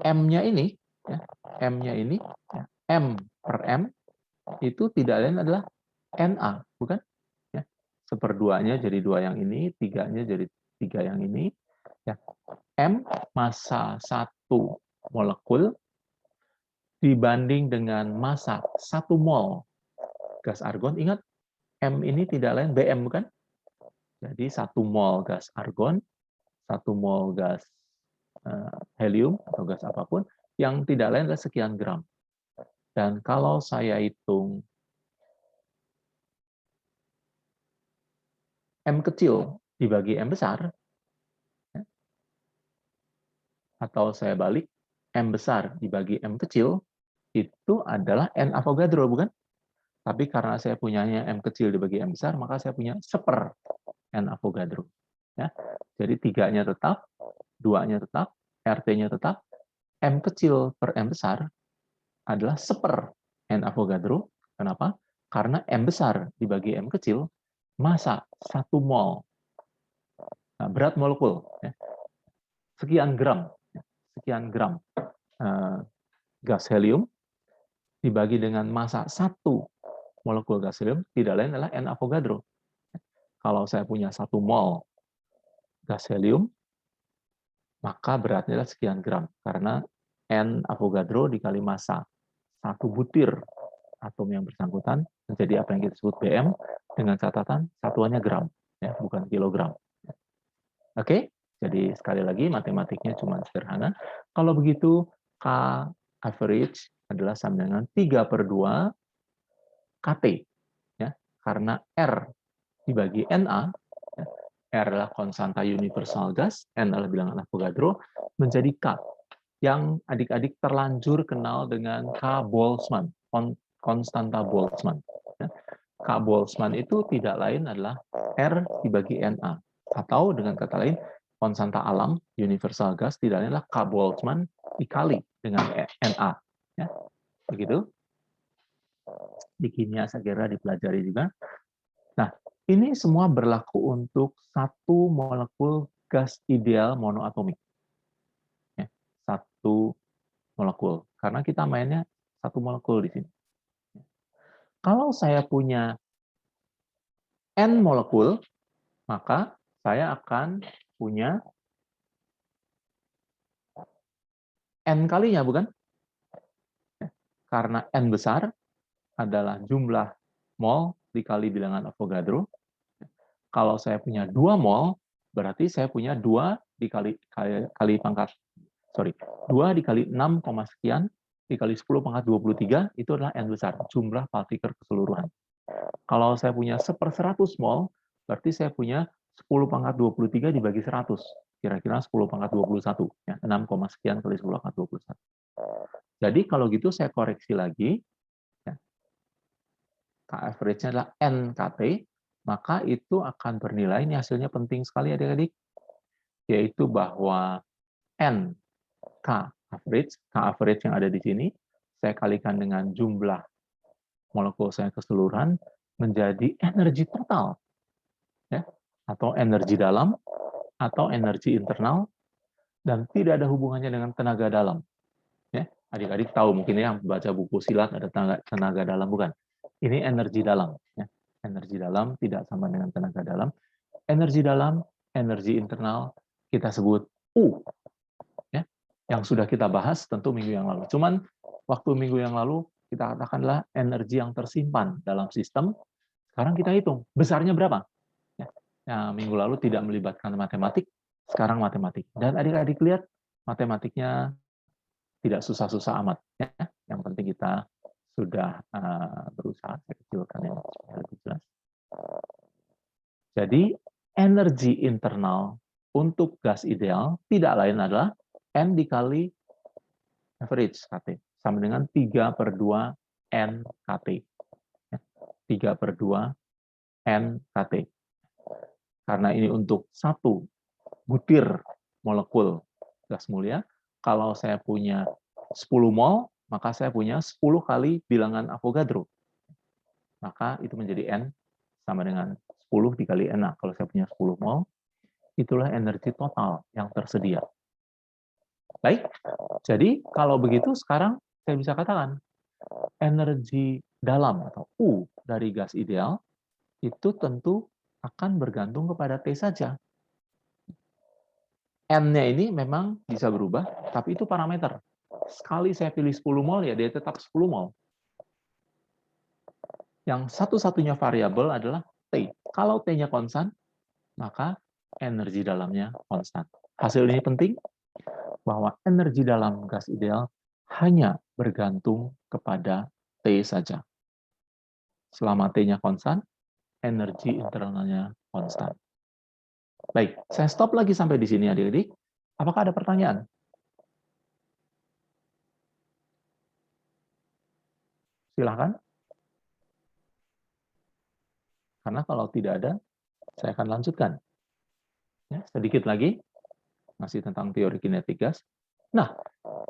M-nya ini, ya, M-nya ini, ya, M per M itu tidak lain adalah Na, bukan? Ya, seperduanya jadi 2 yang ini, 3-nya jadi 3 yang ini. Ya. M massa 1 molekul dibanding dengan massa 1 mol gas argon. Ingat, M ini tidak lain BM, bukan? Jadi 1 mol gas argon, 1 mol gas helium atau gas apapun, yang tidak lain adalah sekian gram. Dan kalau saya hitung M kecil dibagi M besar, atau saya balik, M besar dibagi M kecil, itu adalah N Avogadro, bukan? Tapi karena saya punyanya M kecil dibagi M besar, maka saya punya seper N Avogadro. Ya. Jadi 3-nya tetap, 2-nya tetap, RT-nya tetap, M kecil per M besar adalah seper N Avogadro. Kenapa? Karena M besar dibagi M kecil, massa 1 mol. Nah, berat molekul. Ya. Sekian gram. Sekian gram gas helium dibagi dengan massa 1 molekul gas helium, tidak lain adalah N Avogadro. Kalau saya punya 1 mol gas helium, maka beratnya adalah sekian gram. Karena N Avogadro dikali massa 1 butir atom yang bersangkutan menjadi apa yang kita sebut BM, dengan catatan satuannya gram, ya, bukan kilogram. Oke, jadi sekali lagi matematiknya cuma sederhana. Kalau begitu, K average adalah sama dengan 3/2 KT, ya, karena R dibagi Na, ya, R adalah konstanta universal gas, N adalah bilangan Avogadro, menjadi K, yang adik-adik terlanjur kenal dengan K Boltzmann, konstanta Boltzmann. Ya. K Boltzmann itu tidak lain adalah R dibagi Na, atau dengan kata lain, konstanta alam universal gas tidak lain adalah K Boltzmann dikali dengan Na. Ya. Begitu. Di kimia saya kira dipelajari juga. Nah, ini semua berlaku untuk satu molekul gas ideal monoatomik. Ya, satu molekul. Karena kita mainnya satu molekul di sini. Kalau saya punya N molekul, maka saya akan punya N kalinya, bukan? Karena N besar adalah jumlah mol dikali bilangan Avogadro. Kalau saya punya 2 mol, berarti saya punya 2 dikali pangkat, 2 dikali 6, sekian, dikali 10 pangkat 23, itu adalah N besar, jumlah partikel keseluruhan. Kalau saya punya 1/100 mol, berarti saya punya 10 pangkat 23 dibagi 100, kira-kira 10 pangkat 21, ya, 6, sekian kali 10 pangkat 21. Jadi kalau gitu saya koreksi lagi, ya, K average-nya adalah NKT, maka itu akan bernilai, ini hasilnya penting sekali adik-adik, yaitu bahwa N K average yang ada di sini, saya kalikan dengan jumlah molekul saya keseluruhan, menjadi energi total, ya, atau energi dalam, atau energi internal, dan tidak ada hubungannya dengan tenaga dalam. Ya, adik-adik tahu mungkin ya, baca buku silat ada tenaga dalam, bukan? Ini energi dalam. Ya. Energi dalam tidak sama dengan tenaga dalam. Energi dalam, energi internal, kita sebut U. Ya. Yang sudah kita bahas tentu minggu yang lalu. Cuman waktu minggu yang lalu kita katakanlah energi yang tersimpan dalam sistem. Sekarang kita hitung besarnya berapa. Ya. Nah, minggu lalu tidak melibatkan matematik, sekarang matematik. Dan adik-adik lihat matematiknya tidak susah-susah amat. Ya. Yang penting kita sudah berusaha. Saya kecilkan yang lebih jelas. Jadi energi internal untuk gas ideal tidak lain adalah N dikali average KT, sama dengan 3/2 NKT. 3/2 NKT. Karena ini untuk satu butir molekul gas mulia, kalau saya punya 10 mol, maka saya punya 10 kali bilangan Avogadro. Maka itu menjadi N sama dengan 10 dikali N. Nah, kalau saya punya 10 mol, itulah energi total yang tersedia. Baik, jadi kalau begitu sekarang saya bisa katakan energi dalam atau U dari gas ideal itu tentu akan bergantung kepada T saja. N-nya ini memang bisa berubah, tapi itu parameter. Sekali saya pilih 10 mol, ya dia tetap 10 mol. Yang satu-satunya variabel adalah T. Kalau T-nya konstan, maka energi dalamnya konstan. Hasil ini penting, bahwa energi dalam gas ideal hanya bergantung kepada T saja. Selama T-nya konstan, energi internalnya konstan. Baik, saya stop lagi sampai di sini adik-adik. Apakah ada pertanyaan? Silahkan. Karena kalau tidak ada, saya akan lanjutkan. Ya, sedikit lagi, masih tentang teori kinetik gas. Nah,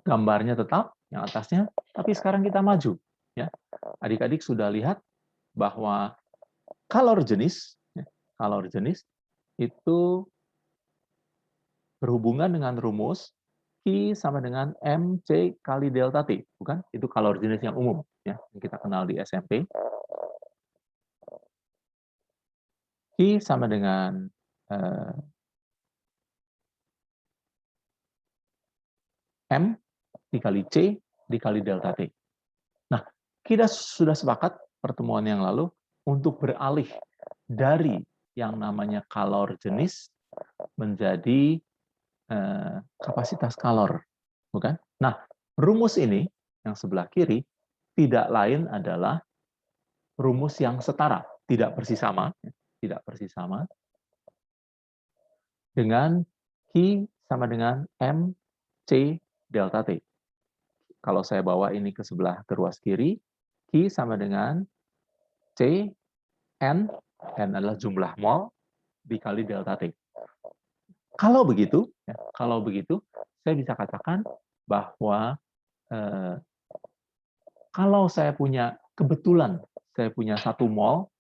gambarnya tetap, yang atasnya, tapi sekarang kita maju. Ya, adik-adik sudah lihat bahwa kalor jenis itu berhubungan dengan rumus Q sama dengan MC kali delta T, bukan? Itu kalor jenis yang umum, ya, yang kita kenal di SMP. Q sama dengan M dikali C dikali delta T. Nah, kita sudah sepakat pertemuan yang lalu untuk beralih dari yang namanya kalor jenis menjadi kapasitas kalor, bukan? Nah, rumus ini yang sebelah kiri tidak lain adalah rumus yang setara, tidak persis sama, dengan Q sama dengan MC delta T. Kalau saya bawa ini ke sebelah ke ruas kiri, Q sama dengan C N adalah jumlah mol dikali delta T. Kalau begitu, saya bisa katakan bahwa kalau saya punya kebetulan saya punya 1 mol,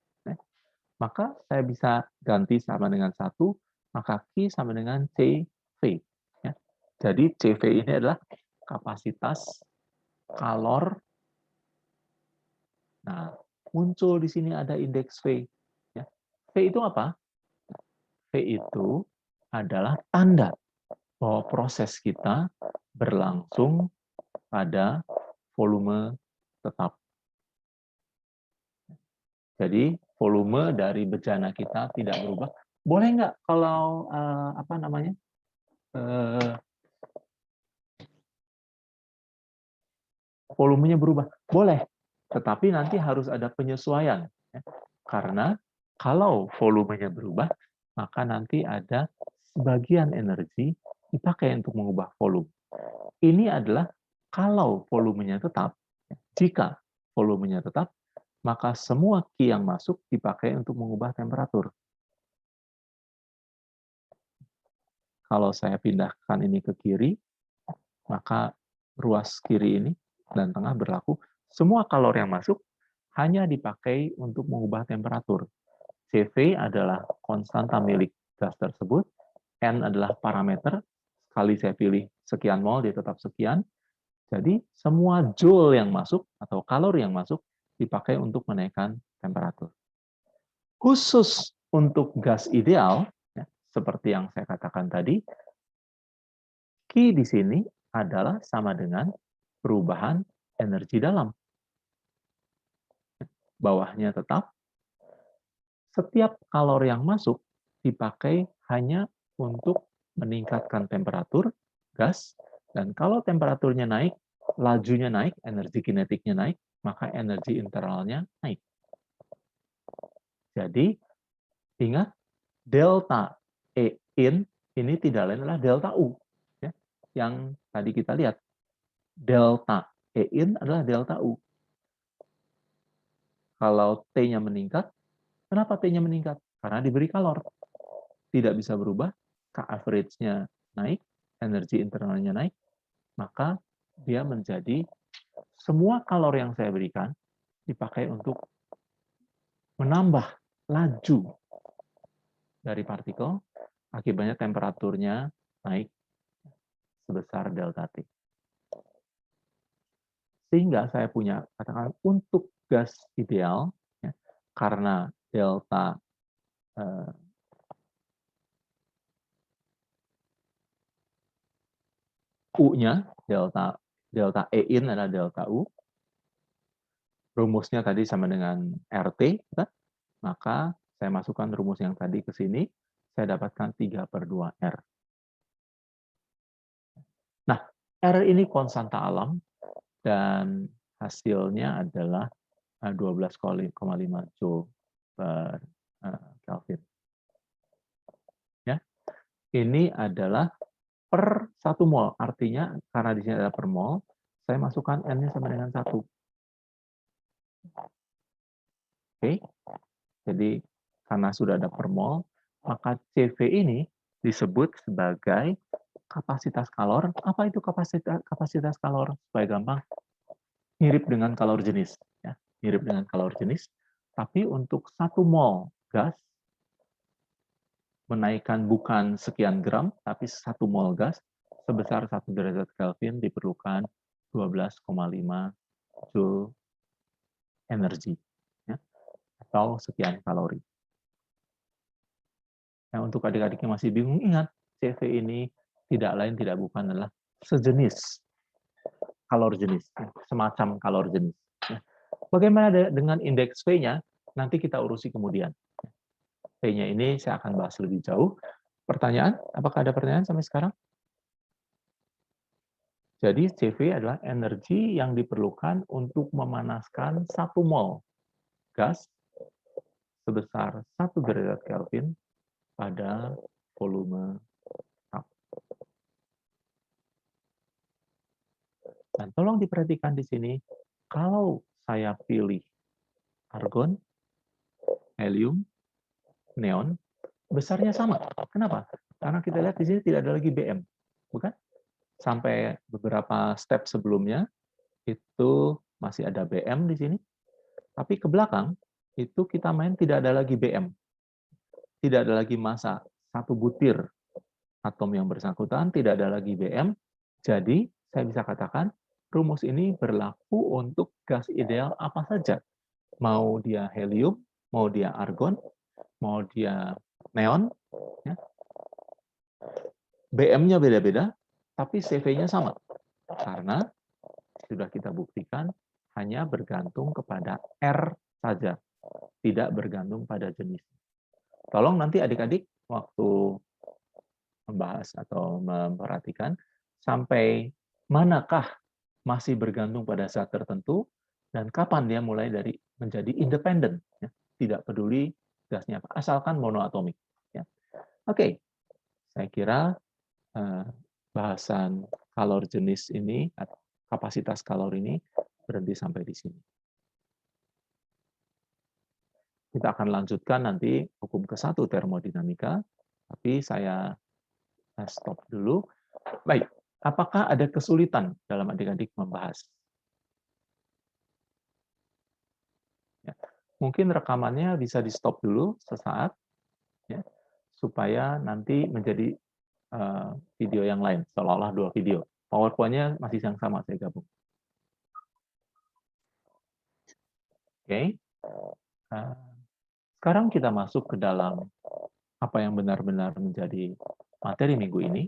maka saya bisa ganti sama dengan 1, maka Q sama dengan CV. Ya. Jadi CV ini adalah kapasitas kalor. Nah, muncul di sini ada indeks V. Ya. V itu apa? V itu adalah tanda bahwa proses kita berlangsung pada volume tetap. Jadi volume dari bejana kita tidak berubah. Boleh nggak kalau volumenya berubah? Boleh, tetapi nanti harus ada penyesuaian. Ya. Karena kalau volumenya berubah, maka nanti ada sebagian energi dipakai untuk mengubah volume. Ini adalah kalau volumenya tetap. Jika volumenya tetap, maka semua Q yang masuk dipakai untuk mengubah temperatur. kalau saya pindahkan ini ke kiri, maka ruas kiri ini dan tengah berlaku, semua kalori yang masuk hanya dipakai untuk mengubah temperatur. CV adalah konstanta milik gas tersebut, N adalah parameter, sekali saya pilih sekian mol, dia tetap sekian. Jadi semua joule yang masuk atau kalori yang masuk dipakai untuk menaikkan temperatur. Khusus untuk gas ideal, ya, seperti yang saya katakan tadi, Q di sini adalah sama dengan perubahan energi dalam. Bawahnya tetap, setiap kalori yang masuk dipakai hanya untuk meningkatkan temperatur gas, dan kalau temperaturnya naik, lajunya naik, energi kinetiknya naik, maka energi internalnya naik. Jadi, ingat, delta E in ini tidak lain adalah delta U. Ya, yang tadi kita lihat, delta E in adalah delta U. Kalau T-nya meningkat, kenapa T-nya meningkat? Karena diberi kalor. Tidak bisa berubah, K average-nya naik, energi internalnya naik, maka dia menjadi semua kalori yang saya berikan dipakai untuk menambah laju dari partikel, akibatnya temperaturnya naik sebesar delta T. Sehingga saya punya, katakan untuk gas ideal, ya, karena delta U-nya, delta E in adalah delta U, rumusnya tadi sama dengan RT, kan? Maka saya masukkan rumus yang tadi ke sini, saya dapatkan 3/2R. Nah, R ini konstanta alam, dan hasilnya adalah 12,5 Joule per Kelvin. Ya, ini adalah per 1 mol, artinya karena di sini ada per mol, saya masukkan N-nya sama dengan 1. Oke, jadi karena sudah ada per mol, maka CV ini disebut sebagai kapasitas kalor. Apa itu kapasitas kalor? Supaya gampang, mirip dengan kalor jenis. Ya, mirip dengan kalor jenis. Tapi untuk 1 mol gas, menaikkan bukan sekian gram, tapi 1 mol gas, sebesar 1 derajat Kelvin diperlukan 12,5 Joule energi. Ya, atau sekian kalori. Nah, untuk adik-adik yang masih bingung, ingat, CV ini tidak lain tidak bukan adalah sejenis kalor jenis, semacam kalor jenis. Bagaimana dengan indeks V-nya? Nanti kita urusi kemudian. V-nya ini saya akan bahas lebih jauh. Pertanyaan? Apakah ada pertanyaan sampai sekarang? Jadi CV adalah energi yang diperlukan untuk memanaskan 1 mol gas sebesar 1 derajat Kelvin pada volume tap. Dan tolong diperhatikan di sini, kalau saya pilih argon, helium, neon, besarnya sama. Kenapa? Karena kita lihat di sini tidak ada lagi BM, bukan? Sampai beberapa step sebelumnya itu masih ada BM di sini, tapi ke belakang itu kita main tidak ada lagi BM, tidak ada lagi massa, 1 butir atom yang bersangkutan, tidak ada lagi BM. Jadi saya bisa katakan rumus ini berlaku untuk gas ideal apa saja. Mau dia helium, mau dia argon, mau dia neon, ya. BM-nya beda-beda, tapi CV-nya sama. Karena sudah kita buktikan hanya bergantung kepada R saja, tidak bergantung pada jenis. Tolong nanti adik-adik waktu membahas atau memperhatikan sampai manakah masih bergantung pada zat tertentu dan kapan dia mulai dari menjadi independen, ya. Tidak peduli gasnya apa, asalkan monoatomik. Ya. Oke, saya kira bahasan kalor jenis ini, kapasitas kalor ini berhenti sampai di sini. Kita akan lanjutkan nanti hukum ke-1 termodinamika, tapi saya Saya stop dulu. Baik, apakah ada kesulitan dalam adik-adik membahas? Ya. Mungkin rekamannya bisa di-stop dulu sesaat, ya, supaya nanti menjadi video yang lain, seolah-olah dua video. PowerPoint-nya masih yang sama, saya gabung. Oke. Sekarang kita masuk ke dalam apa yang benar-benar menjadi materi minggu ini,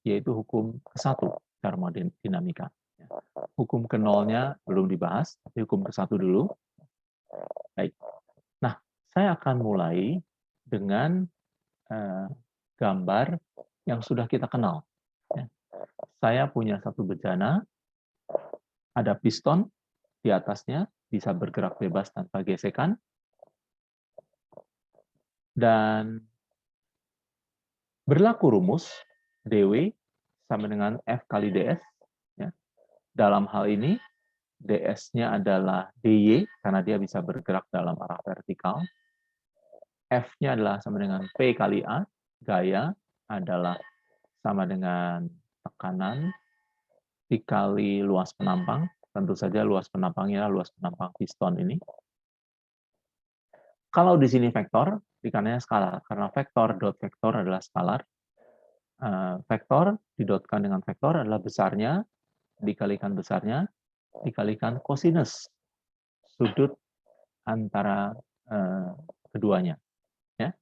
yaitu hukum ke-1 termodinamika. Hukum ke-0-nya belum dibahas, tapi hukum ke-1 dulu. Baik. Nah, saya akan mulai dengan gambar yang sudah kita kenal. Saya punya satu bejana, ada piston di atasnya, bisa bergerak bebas tanpa gesekan, dan berlaku rumus dW sama dengan F kali ds. Ya. Dalam hal ini, ds-nya adalah dy, karena dia bisa bergerak dalam arah vertikal. F-nya adalah sama dengan P kali A, gaya adalah sama dengan tekanan dikali luas penampang. Tentu saja luas penampangnya luas penampang piston ini. Kalau di sini vektor, dikarenanya skalar. Karena vektor dot vektor adalah skalar. Vektor didotkan dengan vektor adalah besarnya, dikalikan besarnya, dikalikan kosinus sudut antara keduanya. Ya.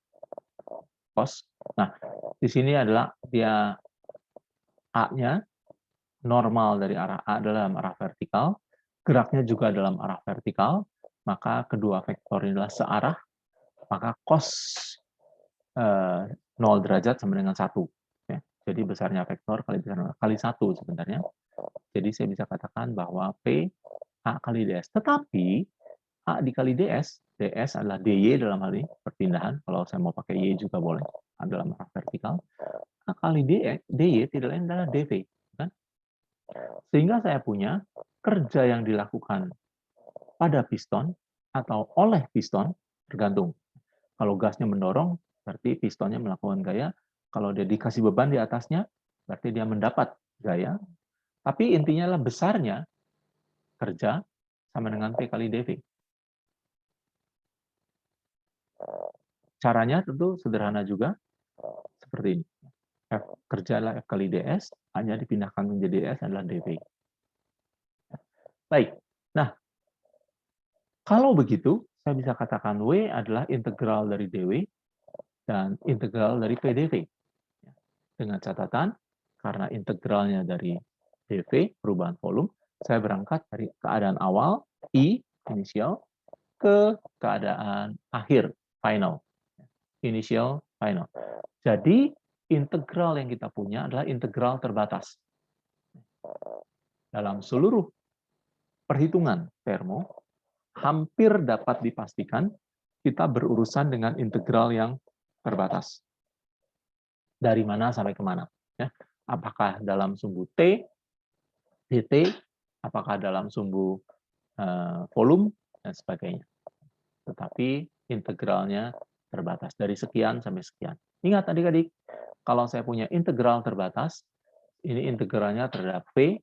Cos. Nah, di sini adalah dia A-nya, normal dari arah A dalam arah vertikal, geraknya juga dalam arah vertikal, maka kedua vektor ini adalah searah, maka cos 0 derajat sama dengan 1. Ya. Jadi besarnya vektor kali 1 sebenarnya. Jadi saya bisa katakan bahwa P A kali ds. Tetapi A dikali ds, ds adalah dy dalam hal ini, perpindahan. Kalau saya mau pakai y juga boleh, dalam arah vertikal. A kali dy tidak lain adalah dv. Kan? Sehingga saya punya kerja yang dilakukan pada piston atau oleh piston, tergantung. Kalau gasnya mendorong, berarti pistonnya melakukan gaya. Kalau dia dikasih beban di atasnya, berarti dia mendapat gaya. Tapi intinya adalah besarnya kerja sama dengan P kali dV. Caranya tentu sederhana juga, seperti ini. F kerja adalah F kali ds, hanya dipindahkan menjadi ds adalah dV. Baik, nah kalau begitu, saya bisa katakan W adalah integral dari dW dan integral dari PdV. Dengan catatan, karena integralnya dari dV, perubahan volume, saya berangkat dari keadaan awal, I, initial, ke keadaan akhir, final. Initial, final. Jadi, integral yang kita punya adalah integral terbatas. Dalam seluruh perhitungan termo, hampir dapat dipastikan kita berurusan dengan integral yang terbatas. Dari mana sampai kemana? Ya. Apakah dalam sumbu T, dt, apakah dalam sumbu volume, dan sebagainya. Tetapi integralnya terbatas, dari sekian sampai sekian. Ingat adik-adik, kalau saya punya integral terbatas, ini integralnya terhadap V,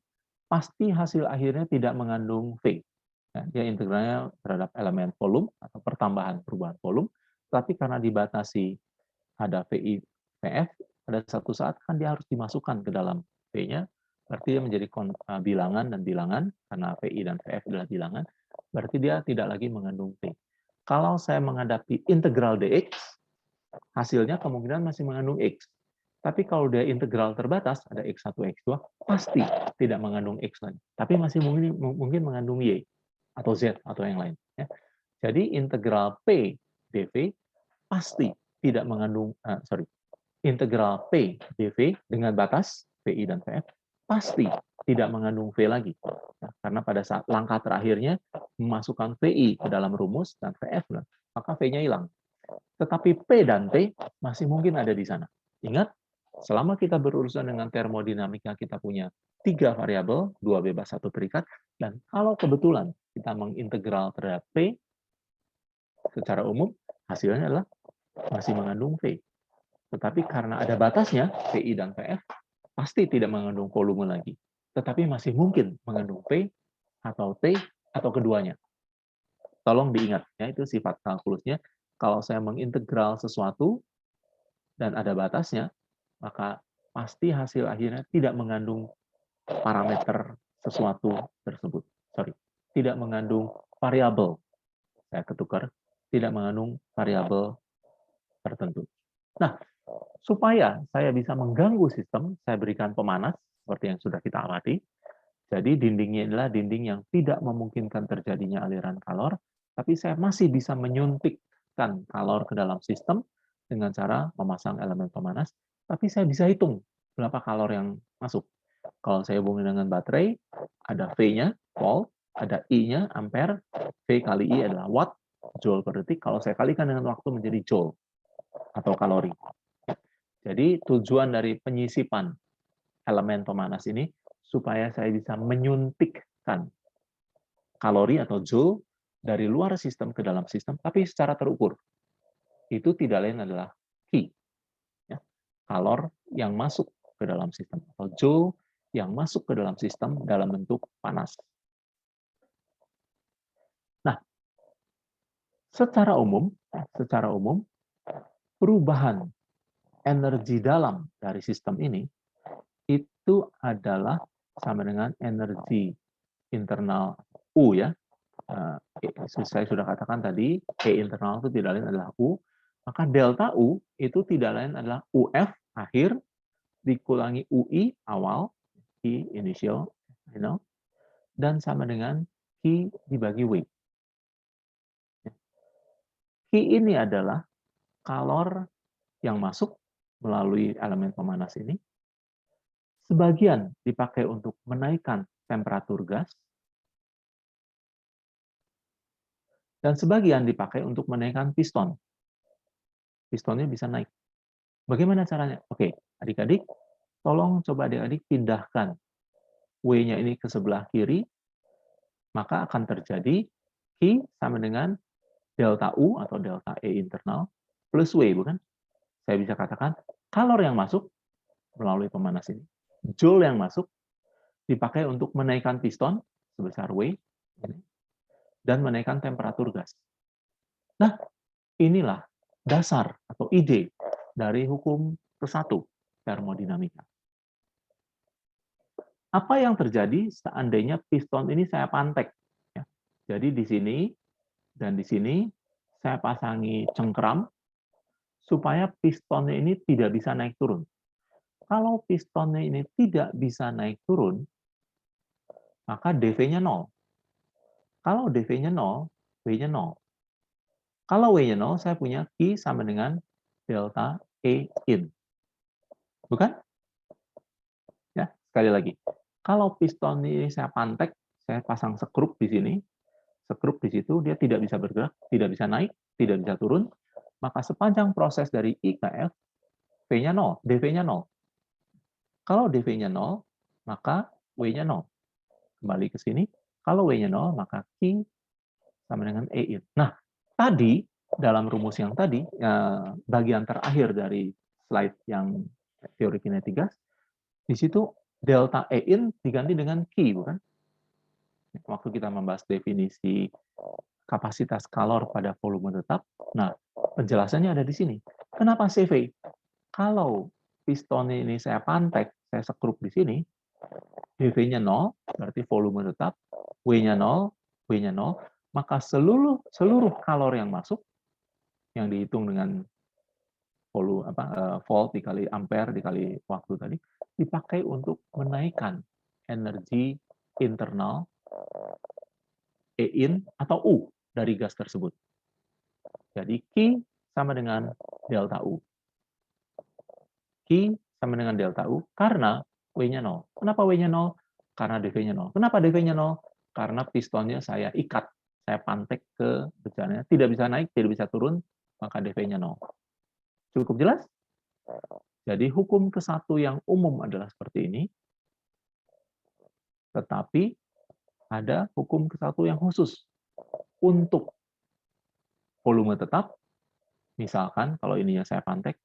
pasti hasil akhirnya tidak mengandung V. Ya, dia integralnya terhadap elemen volume atau pertambahan perubahan volume, tapi karena dibatasi ada VI, VF, pada satu saat kan dia harus dimasukkan ke dalam V-nya, berarti dia menjadi bilangan dan bilangan, karena VI dan VF adalah bilangan, berarti dia tidak lagi mengandung V. Kalau saya menghadapi integral dx, hasilnya kemungkinan masih mengandung x. Tapi kalau dia integral terbatas, ada x1, x2, pasti tidak mengandung x lagi. Tapi masih mungkin mengandung y, atau z, atau yang lain. Ya. Jadi integral p dv pasti tidak mengandung, integral p dv dengan batas vi dan vf pasti tidak mengandung v lagi. Ya, karena pada saat langkah terakhirnya memasukkan vi ke dalam rumus dan vf, maka v-nya hilang. Tetapi P dan T masih mungkin ada di sana. Ingat, selama kita berurusan dengan termodinamika, kita punya 3 variabel, 2 bebas, 1 terikat, dan kalau kebetulan kita mengintegral terhadap P, secara umum, hasilnya adalah masih mengandung V. Tetapi karena ada batasnya, PI dan PF, pasti tidak mengandung volume lagi. Tetapi masih mungkin mengandung P atau T atau keduanya. Tolong diingat, ya, itu sifat kalkulusnya. Kalau saya mengintegral sesuatu dan ada batasnya, maka pasti hasil akhirnya tidak mengandung parameter sesuatu tersebut. Sorry, tidak mengandung variabel. Saya ketukar, tidak mengandung variabel tertentu. Nah, supaya saya bisa mengganggu sistem, saya berikan pemanas, seperti yang sudah kita amati. Jadi dindingnya adalah dinding yang tidak memungkinkan terjadinya aliran kalor, tapi saya masih bisa menyuntikkan kalor ke dalam sistem dengan cara memasang elemen pemanas, tapi saya bisa hitung berapa kalor yang masuk. Kalau saya hubungi dengan baterai, ada V-nya, volt, ada I-nya, ampere, V kali I adalah watt, joule per detik. Kalau saya kalikan dengan waktu menjadi joule atau kalori. Jadi tujuan dari penyisipan elemen pemanas ini supaya saya bisa menyuntikkan kalori atau joule dari luar sistem ke dalam sistem, tapi secara terukur. Itu tidak lain adalah Q, ya, kalor yang masuk ke dalam sistem, atau joule yang masuk ke dalam sistem dalam bentuk panas. Nah, secara umum, perubahan energi dalam dari sistem ini itu adalah sama dengan energi internal U, ya. Saya sudah katakan tadi, E internal itu tidak lain adalah U, maka delta U itu tidak lain adalah UF akhir dikurangi UI awal, Q initial, dan sama dengan Q dibagi W. Q ini adalah kalor yang masuk melalui elemen pemanas ini, sebagian dipakai untuk menaikkan temperatur gas, dan sebagian dipakai untuk menaikkan piston. Pistonnya bisa naik. Bagaimana caranya? Oke, adik-adik, tolong coba adik-adik pindahkan W-nya ini ke sebelah kiri, maka akan terjadi Q sama dengan delta U atau delta E internal plus W, bukan? Saya bisa katakan, kalor yang masuk melalui pemanas ini, joule yang masuk dipakai untuk menaikkan piston sebesar W, dan menaikkan temperatur gas. Nah, inilah dasar atau ide dari hukum ke-1 termodinamika. Apa yang terjadi seandainya piston ini saya pantek? Ya. Jadi di sini dan di sini saya pasangi cengkram supaya pistonnya ini tidak bisa naik turun. Kalau pistonnya ini tidak bisa naik turun, maka dV-nya 0. Kalau dV-nya 0, W-nya 0. Kalau W-nya 0, saya punya Q sama dengan delta E in. Bukan? Ya, sekali lagi. Kalau piston ini saya pantek, saya pasang skrup di sini, skrup di situ, dia tidak bisa bergerak, tidak bisa naik, tidak bisa turun, maka sepanjang proses dari I ke F, V-nya 0, dV-nya 0. Kalau dV-nya 0, maka W-nya 0. Kembali ke sini, kalau W-nya 0, maka Q sama dengan E in. Nah, tadi, dalam rumus yang tadi, bagian terakhir dari slide yang teori kinetik gas, di situ delta E in diganti dengan Q, bukan? Waktu kita membahas definisi kapasitas kalor pada volume tetap, nah, penjelasannya ada di sini. Kenapa CV? Kalau piston ini saya pantek, saya skrup di sini, dV-nya 0, berarti volume tetap, W-nya 0, W-nya 0, maka seluruh kalor yang masuk, yang dihitung dengan volt dikali ampere dikali waktu tadi, dipakai untuk menaikkan energi internal E in atau U dari gas tersebut. Jadi Q sama dengan delta U. Q sama dengan delta U karena W-nya 0. Kenapa W-nya 0? Karena dV-nya 0. Kenapa dV-nya 0? Karena pistonnya saya ikat, saya pantek ke bejananya, tidak bisa naik, tidak bisa turun, maka dV-nya 0. Cukup jelas? Jadi hukum ke-1 yang umum adalah seperti ini, tetapi ada hukum ke-1 yang khusus untuk volume tetap. Misalkan kalau ininya saya pantek,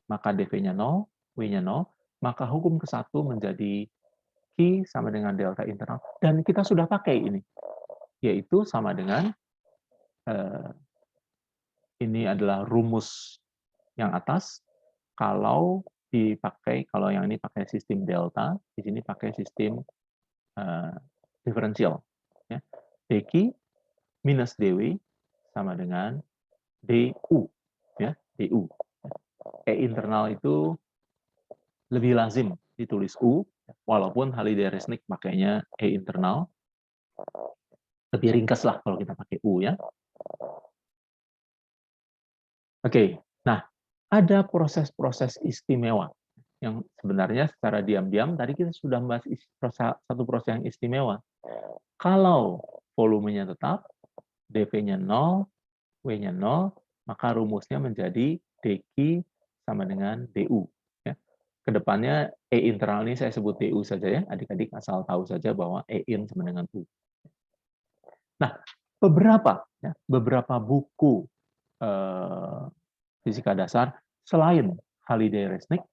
maka dV-nya 0, W-nya 0, maka hukum ke-1 menjadi Q sama dengan delta internal. Dan kita sudah pakai ini, yaitu sama dengan, ini adalah rumus yang atas, kalau yang ini pakai sistem delta, di sini pakai sistem diferensial. Ya. dQ minus dW sama dengan du. Ya, du. Internal itu lebih lazim ditulis U, walaupun Haliday-Resnick pakainya internal. Lebih ringkas lah kalau kita pakai U ya. Oke, nah ada proses-proses istimewa yang sebenarnya secara diam-diam tadi kita sudah membahas satu proses yang istimewa. Kalau volumenya tetap, dV-nya 0, W-nya 0, maka rumusnya menjadi dQ sama dengan du. Ya. Kedepannya E internal ini saya sebut du saja ya, adik-adik asal tahu saja bahwa E in sama dengan U. Nah, beberapa buku fisika dasar selain Haliday-Resnick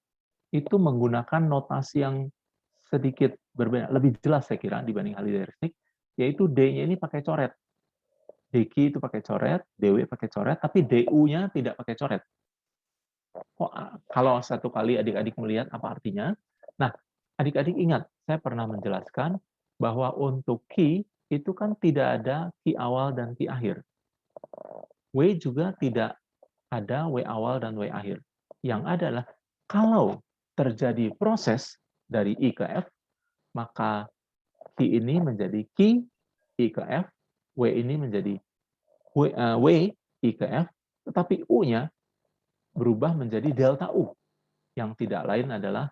itu menggunakan notasi yang sedikit berbeda, lebih jelas saya kira dibanding Haliday-Resnick, yaitu D-nya ini pakai coret. dQ itu pakai coret, dW pakai coret, tapi du-nya tidak pakai coret. Kalau satu kali adik-adik melihat apa artinya? Nah, adik-adik ingat, saya pernah menjelaskan bahwa untuk Q itu kan tidak ada Q awal dan Q akhir. W juga tidak ada W awal dan W akhir. Yang adalah kalau terjadi proses dari I ke F, maka Q ini menjadi Q I ke F, W ini menjadi W I ke F, tetapi U-nya berubah menjadi delta U, yang tidak lain adalah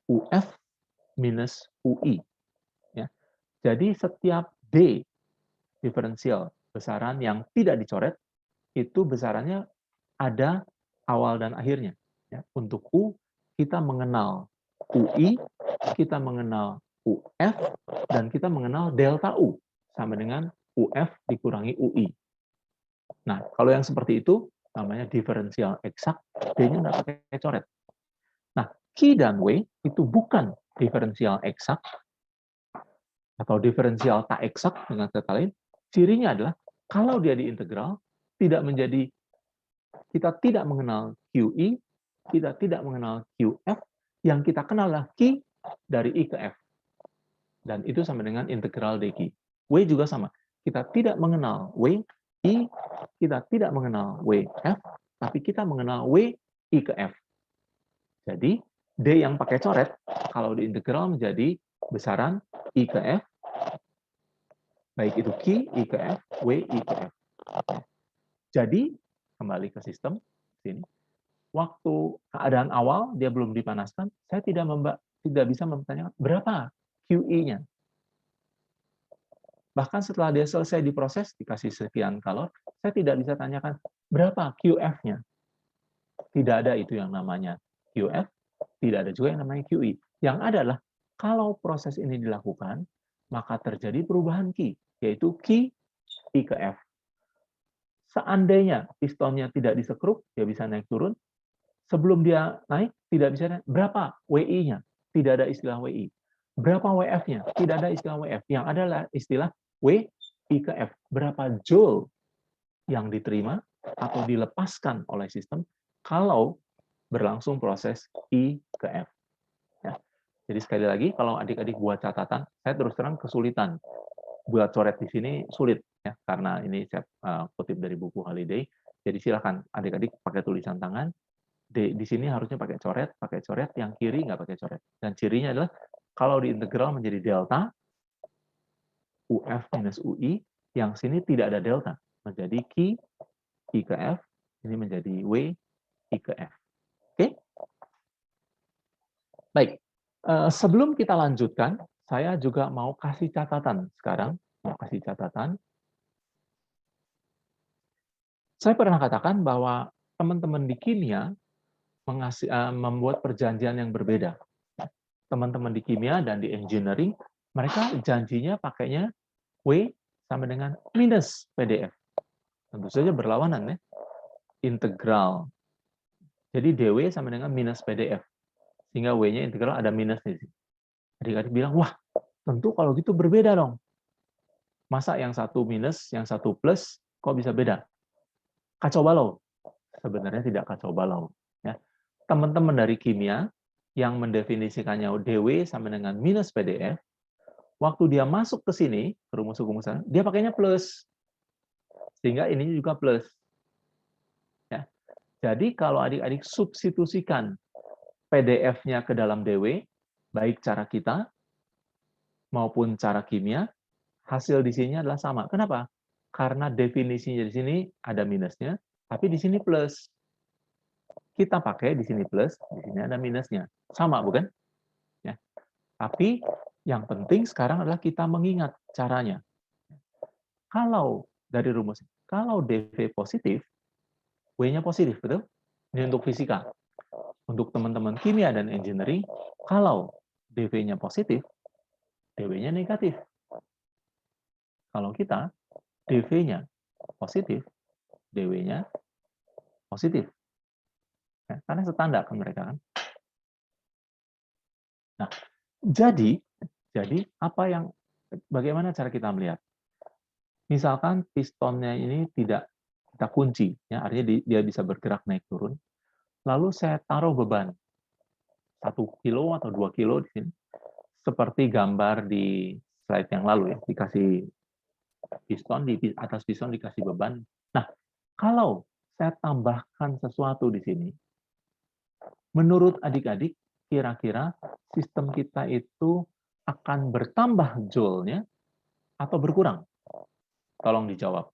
UF minus UI. Ya. Jadi setiap D diferensial besaran yang tidak dicoret, itu besarannya ada awal dan akhirnya. Ya. Untuk U, kita mengenal UI, kita mengenal UF, dan kita mengenal delta U, sama dengan UF dikurangi UI. Nah, kalau yang seperti itu, namanya diferensial eksak, D-nya nggak pakai coret. Nah, Q dan W itu bukan diferensial eksak, atau diferensial tak eksak dengan kata lain. Cirinya adalah, kalau dia diintegral, tidak menjadi, kita tidak mengenal QI, kita tidak mengenal QF, yang kita kenal adalah Q dari I ke F. Dan itu sama dengan integral dQ. W juga sama. Kita tidak mengenal W, I, kita tidak mengenal WF, tapi kita mengenal W, I ke F. Jadi, D yang pakai coret, kalau diintegral menjadi besaran I ke F, baik itu Q, I ke F, W, I ke F. Jadi, kembali ke sistem, sini. Waktu keadaan awal, dia belum dipanaskan, saya tidak bisa mempertanyakan berapa QI-nya. Bahkan setelah dia selesai diproses, dikasih sekian kalor, saya tidak bisa tanyakan berapa QF-nya. Tidak ada itu yang namanya QF, tidak ada juga yang namanya QI. Yang adalah, kalau proses ini dilakukan, maka terjadi perubahan Q, yaitu Q I ke F. Seandainya pistonnya tidak disekrup, dia bisa naik turun. Sebelum dia naik, tidak bisa naik. Berapa WI-nya? Tidak ada istilah WI. Berapa WF-nya? Tidak ada istilah WF. Yang adalah istilah W I ke F. Berapa joule yang diterima atau dilepaskan oleh sistem kalau berlangsung proses I ke F. Ya. Jadi sekali lagi, kalau adik-adik buat catatan, saya terus terang kesulitan. Buat coret di sini sulit, ya, karena ini saya kutip dari buku Haliday. Jadi silakan adik-adik pakai tulisan tangan. Di sini harusnya pakai coret, yang kiri nggak pakai coret. Dan cirinya adalah kalau diintegral menjadi delta, UF minus UI, yang sini tidak ada delta, menjadi Q I ke F, ini menjadi W I ke F. Oke? Baik, sebelum kita lanjutkan, saya juga mau kasih catatan sekarang. Saya pernah katakan bahwa teman-teman di kimia membuat perjanjian yang berbeda. Teman-teman di kimia dan di engineering, mereka janjinya pakainya W sama dengan minus PDF. Tentu saja berlawanan ya. Integral Jadi dW sama dengan minus PDF. Sehingga W-nya integral ada minusnya di sini. Adik-adik bilang, wah, tentu kalau gitu berbeda dong. Masa yang satu minus, yang satu plus, kok bisa beda? Kacau balau. Sebenarnya tidak kacau balau. Ya. Teman-teman dari kimia yang mendefinisikannya dW sama dengan minus PDF, waktu dia masuk ke sini, ke rumus-rumusan, dia pakainya plus. Sehingga ini juga plus. Ya. Jadi kalau adik-adik substitusikan PDF-nya ke dalam DW, baik cara kita maupun cara kimia, hasil di sini adalah sama. Kenapa? Karena definisinya di sini ada minusnya, tapi di sini plus. Kita pakai di sini plus, di sini ada minusnya. Sama, bukan? Ya. Tapi yang penting sekarang adalah kita mengingat caranya. Kalau dari rumus, kalau DV positif, W-nya positif, betul? Ini untuk fisika. Untuk teman-teman kimia dan engineering, kalau DV-nya positif, DW-nya negatif. Kalau kita, DV-nya positif, DW-nya positif. Ya, karena standar kan mereka kan. Nah, jadi bagaimana cara kita melihat? Misalkan pistonnya ini tidak kita kunci, ya artinya dia bisa bergerak naik turun. Lalu saya taruh beban 1 kilo atau 2 kilo di sini, seperti gambar di slide yang lalu ya, dikasih piston, di atas piston dikasih beban. Nah, kalau saya tambahkan sesuatu di sini, menurut adik-adik, kira-kira sistem kita itu akan bertambah joule-nya atau berkurang? Tolong dijawab.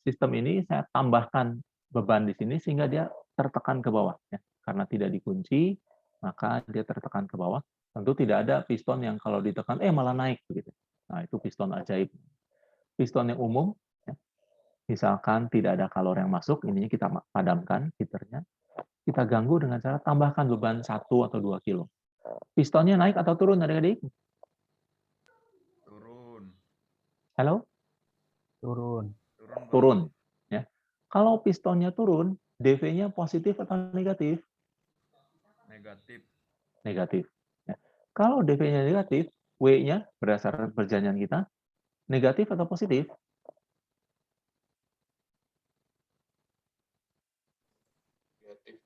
Sistem ini saya tambahkan beban di sini sehingga dia tertekan ke bawah. Ya. Karena tidak dikunci, maka dia tertekan ke bawah. Tentu tidak ada piston yang kalau ditekan, malah naik. Begitu. Nah, itu piston ajaib. Piston yang umum, ya, misalkan tidak ada kalor yang masuk, ininya kita padamkan heaternya. Kita ganggu dengan cara tambahkan beban 1 atau 2 kilo. Pistonnya naik atau turun, adik-adik? Turun. Halo? Turun. Turun. Ya. Kalau pistonnya turun, DV-nya positif atau negatif? Negatif. Negatif. Ya. Kalau DV-nya negatif, W-nya berdasarkan perjanjian kita, negatif atau positif? Negatif.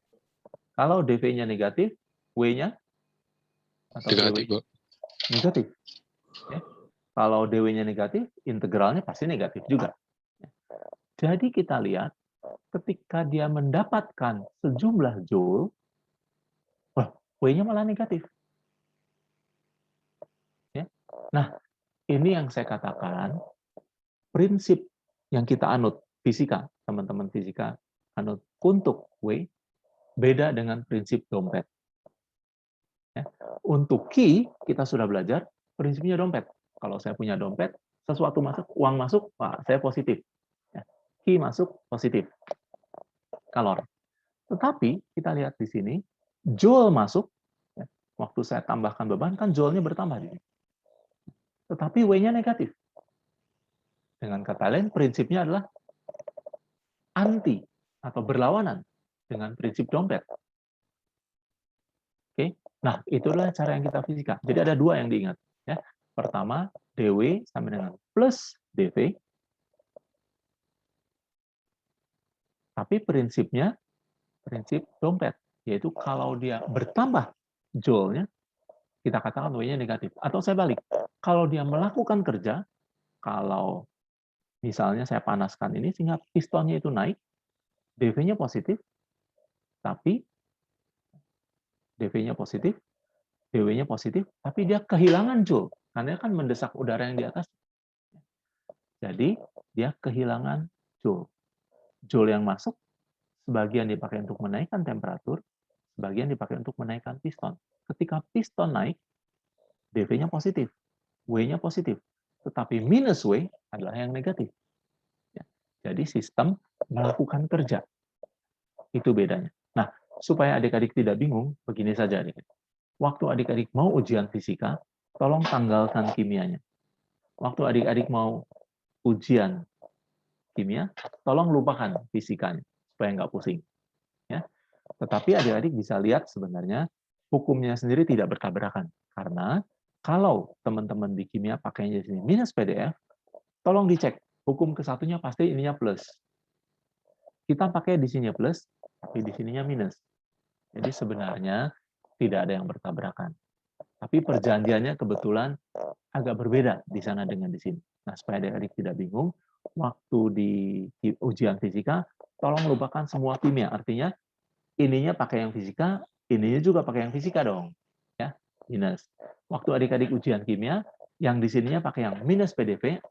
Kalau DV-nya negatif, W-nya? Atau Negatif, DW? Negatif. Ya. Kalau DW-nya negatif, integralnya pasti negatif juga. Jadi kita lihat, ketika dia mendapatkan sejumlah joule, W-nya malah negatif. Ya. Nah, ini yang saya katakan, prinsip yang kita anut, fisika, teman-teman fisika anut untuk W, beda dengan prinsip dompet. Ya. Untuk key, kita sudah belajar, prinsipnya dompet. Kalau saya punya dompet, sesuatu masuk, uang masuk, saya positif. Ya. Key masuk, positif. Kalor. Tetapi, kita lihat di sini, joule masuk, ya. Waktu saya tambahkan beban, kan joule-nya bertambah. Tetapi W-nya negatif. Dengan kata lain, prinsipnya adalah anti atau berlawanan dengan prinsip dompet. Oke, nah itulah cara yang kita fisika. Jadi ada dua yang diingat. Ya. Pertama, dW sama dengan plus dV. Tapi prinsipnya prinsip dompet, yaitu kalau dia bertambah joule-nya, kita katakan W-nya negatif. Atau saya balik, kalau dia melakukan kerja, kalau misalnya saya panaskan ini sehingga pistonnya itu naik, dV-nya positif, tapi dV-nya positif, dW-nya positif, tapi dia kehilangan joule. Karena kan mendesak udara yang di atas. Jadi, dia kehilangan joule. Joule yang masuk, sebagian dipakai untuk menaikkan temperatur, sebagian dipakai untuk menaikkan piston. Ketika piston naik, dV-nya positif, W-nya positif. Tetapi minus W adalah yang negatif. Jadi, sistem melakukan kerja. Itu bedanya. Nah, supaya adik-adik tidak bingung, begini saja adik-adik. Waktu adik-adik mau ujian fisika, tolong tanggalkan kimianya. Waktu adik-adik mau ujian kimia, tolong lupakan fisikanya, supaya nggak pusing. Tetapi adik-adik bisa lihat sebenarnya hukumnya sendiri tidak bertabrakan. Karena kalau teman-teman di kimia pakainya di sini minus PDF, tolong dicek. Hukum ke-1-nya pasti ininya plus. Kita pakai di sini plus, tapi di sininya minus. Jadi sebenarnya tidak ada yang bertabrakan. Tapi perjanjiannya kebetulan agak berbeda di sana dengan di sini. Nah, supaya adik-adik tidak bingung, waktu di ujian fisika, tolong lupakan semua kimia. Artinya, ininya pakai yang fisika, ininya juga pakai yang fisika dong. Ya, minus. Waktu adik-adik ujian kimia, yang di sininya pakai yang minus PDV,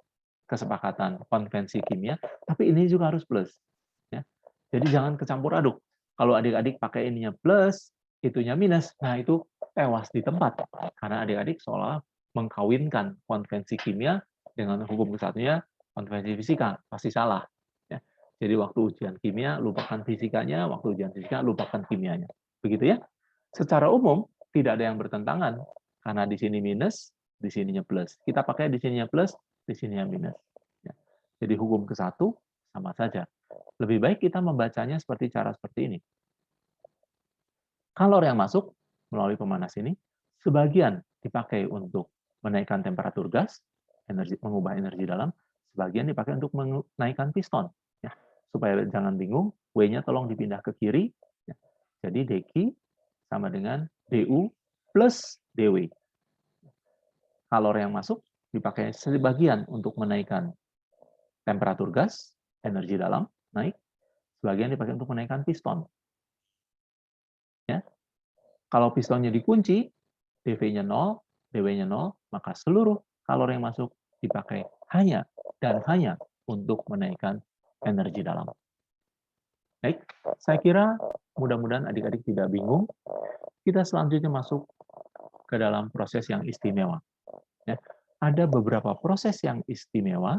kesepakatan konvensi kimia, tapi ini juga harus plus. Ya. Jadi jangan kecampur aduk. Kalau adik-adik pakai ininya plus, itunya minus, nah itu tewas di tempat. Karena adik-adik seolah mengkawinkan konvensi kimia dengan hukum ke-1-nya konvensi fisika. Pasti salah. Ya. Jadi waktu ujian kimia, lupakan fisikanya, waktu ujian fisika, lupakan kimianya. Begitu ya. Secara umum, tidak ada yang bertentangan. Karena di sini minus, di sininya plus. Kita pakai di sininya plus, di sininya minus. Ya. Jadi hukum ke-1 sama saja. Lebih baik kita membacanya seperti ini. Kalor yang masuk melalui pemanas ini, sebagian dipakai untuk menaikkan temperatur gas, mengubah energi dalam, sebagian dipakai untuk menaikkan piston. Ya. Supaya jangan bingung, W-nya tolong dipindah ke kiri. Ya. Jadi dQ sama dengan du plus dw. Kalor yang masuk dipakai sebagian untuk menaikkan temperatur gas, energi dalam naik, sebagian dipakai untuk menaikkan piston. Ya. Kalau pistonnya dikunci, dV-nya 0, dW-nya 0, maka seluruh kalor yang masuk dipakai hanya dan hanya untuk menaikkan energi dalam. Baik, saya kira mudah-mudahan adik-adik tidak bingung. Kita selanjutnya masuk ke dalam proses yang istimewa. Ya. Ada beberapa proses yang istimewa.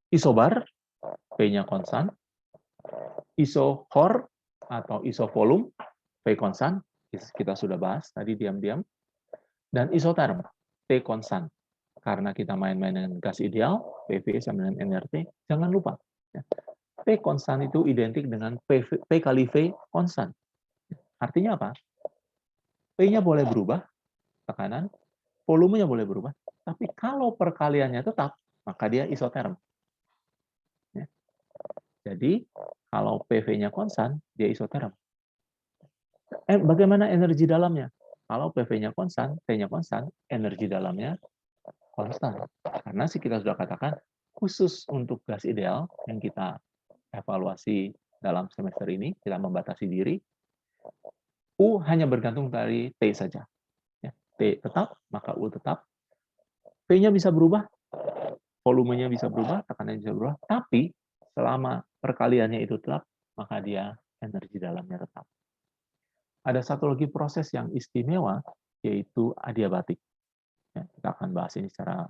Isobar, P-nya konstan. Isochor atau isovolume, P konstan, kita sudah bahas tadi diam-diam. Dan isoterm, P konstan. Karena kita main-main dengan gas ideal, PV sama dengan nRT, jangan lupa. P konstan itu identik dengan P kali V konstan. Artinya apa? P-nya boleh berubah, tekanan, volumenya boleh berubah, tapi kalau perkaliannya tetap, maka dia isoterm. Ya. Jadi, kalau PV-nya konstan, dia isoterm. Bagaimana energi dalamnya? Kalau PV-nya konstan, T-nya konstan, energi dalamnya konstan. Karena kita sudah katakan, khusus untuk gas ideal yang kita evaluasi dalam semester ini, kita membatasi diri, U hanya bergantung dari T saja. Ya, T tetap, maka U tetap. P-nya bisa berubah, volumenya bisa berubah, tekanannya bisa berubah, tapi selama perkaliannya itu tetap, maka dia energi dalamnya tetap. Ada satu lagi proses yang istimewa, yaitu adiabatik. Ya, kita akan bahas ini secara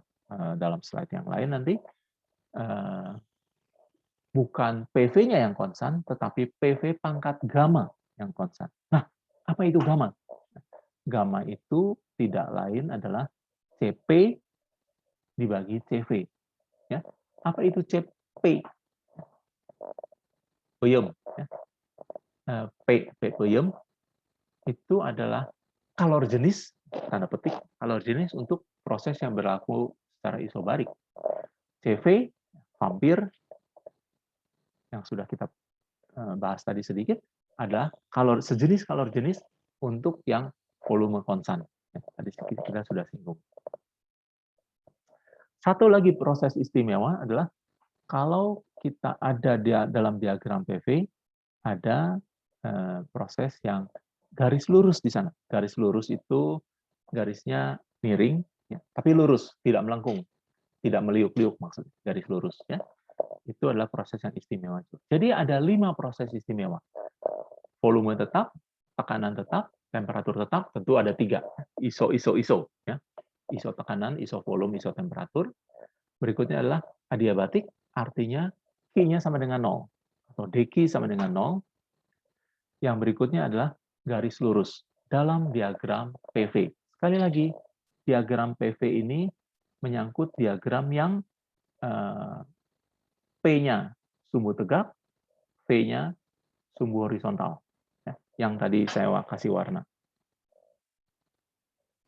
dalam slide yang lain nanti. Bukan PV-nya yang konstan, tetapi PV pangkat gamma yang konstan. Nah, apa itu gamma? Gamma itu tidak lain adalah CP dibagi CV. Ya. Apa itu CP? Peyem. Ya. P peyem itu adalah kalor jenis, tanda petik, kalor jenis untuk proses yang berlaku secara isobarik. CV, vampir, yang sudah kita bahas tadi sedikit, adalah sejenis kalor jenis untuk yang volume konstan. Tadi kita sudah singgung. Satu lagi proses istimewa adalah kalau kita ada dalam diagram PV, ada proses yang garis lurus di sana. Garis lurus itu garisnya miring, ya, tapi lurus, tidak melengkung, tidak meliuk-liuk maksudnya, garis lurus. Ya. Itu adalah proses yang istimewa. Jadi ada 5 proses istimewa. Volume tetap, tekanan tetap, temperatur tetap, tentu ada 3. ISO. Ya. ISO tekanan, ISO volume, ISO temperatur. Berikutnya adalah adiabatik, artinya Q-nya sama dengan 0. Atau dQ sama dengan 0. Yang berikutnya adalah garis lurus dalam diagram PV. Sekali lagi, diagram PV ini menyangkut diagram yang P-nya sumbu tegak, V-nya sumbu horizontal, ya, yang tadi saya kasih warna.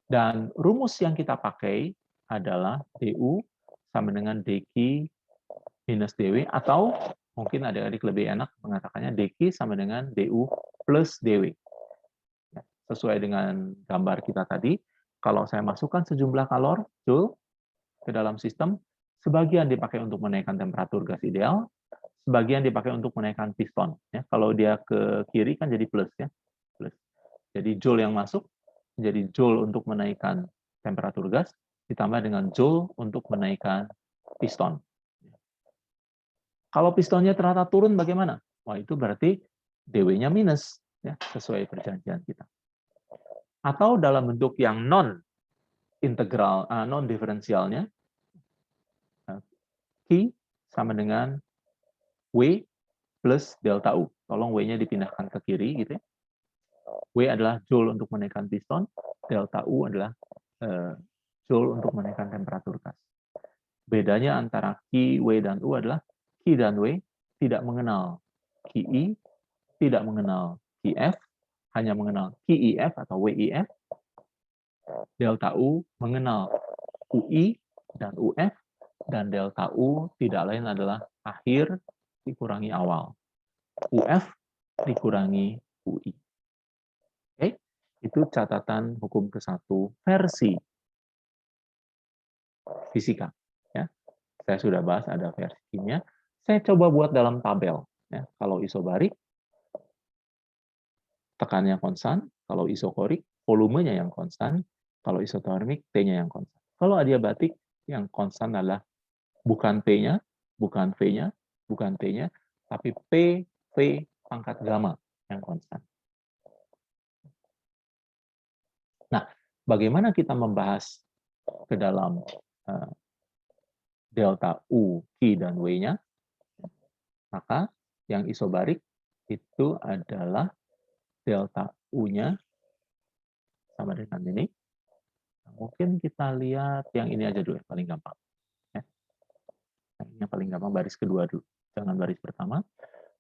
Dan rumus yang kita pakai adalah DU sama dengan DQ minus DW, atau mungkin adik-adik lebih enak mengatakannya DQ sama dengan DU plus DW. Ya, sesuai dengan gambar kita tadi, kalau saya masukkan sejumlah kalor Joule ke dalam sistem, sebagian dipakai untuk menaikkan temperatur gas ideal, sebagian dipakai untuk menaikkan piston. Ya, kalau dia ke kiri kan jadi plus, ya, plus. Jadi Joule yang masuk menjadi Joule untuk menaikkan temperatur gas, ditambah dengan Joule untuk menaikkan piston. Kalau pistonnya ternyata turun bagaimana? Wah, itu berarti DW-nya minus, ya, sesuai perjanjian kita. Atau dalam bentuk yang non-integral, non-diferensialnya, Q sama dengan W plus delta U. Tolong W-nya dipindahkan ke kiri, gitu ya. W adalah Joule untuk menaikkan piston, delta U adalah Joule untuk menaikkan temperatur gas. Bedanya antara Q, W, dan U adalah Q dan W tidak mengenal QI, tidak mengenal QF, hanya mengenal QIF atau WIF. Delta U mengenal UI dan UF, dan delta U tidak lain adalah akhir dikurangi awal. UF dikurangi UI. Oke, itu catatan hukum ke-1 versi fisika. Ya, saya sudah bahas ada versi kimia. Saya coba buat dalam tabel. Ya, kalau isobarik, tekannya konstan. Kalau isokorik, volumenya yang konstan. Kalau isotermik, T-nya yang konstan. Kalau adiabatik, yang konstan adalah bukan P-nya, bukan V-nya, bukan T-nya, tapi P, V, pangkat gamma yang konstan. Nah, bagaimana kita membahas ke dalam delta U, Q, dan W-nya? Maka yang isobarik itu adalah delta U-nya sama dengan ini. Mungkin kita lihat yang ini aja dulu, paling gampang. Ya. Yang paling gampang baris kedua dulu, jangan baris pertama.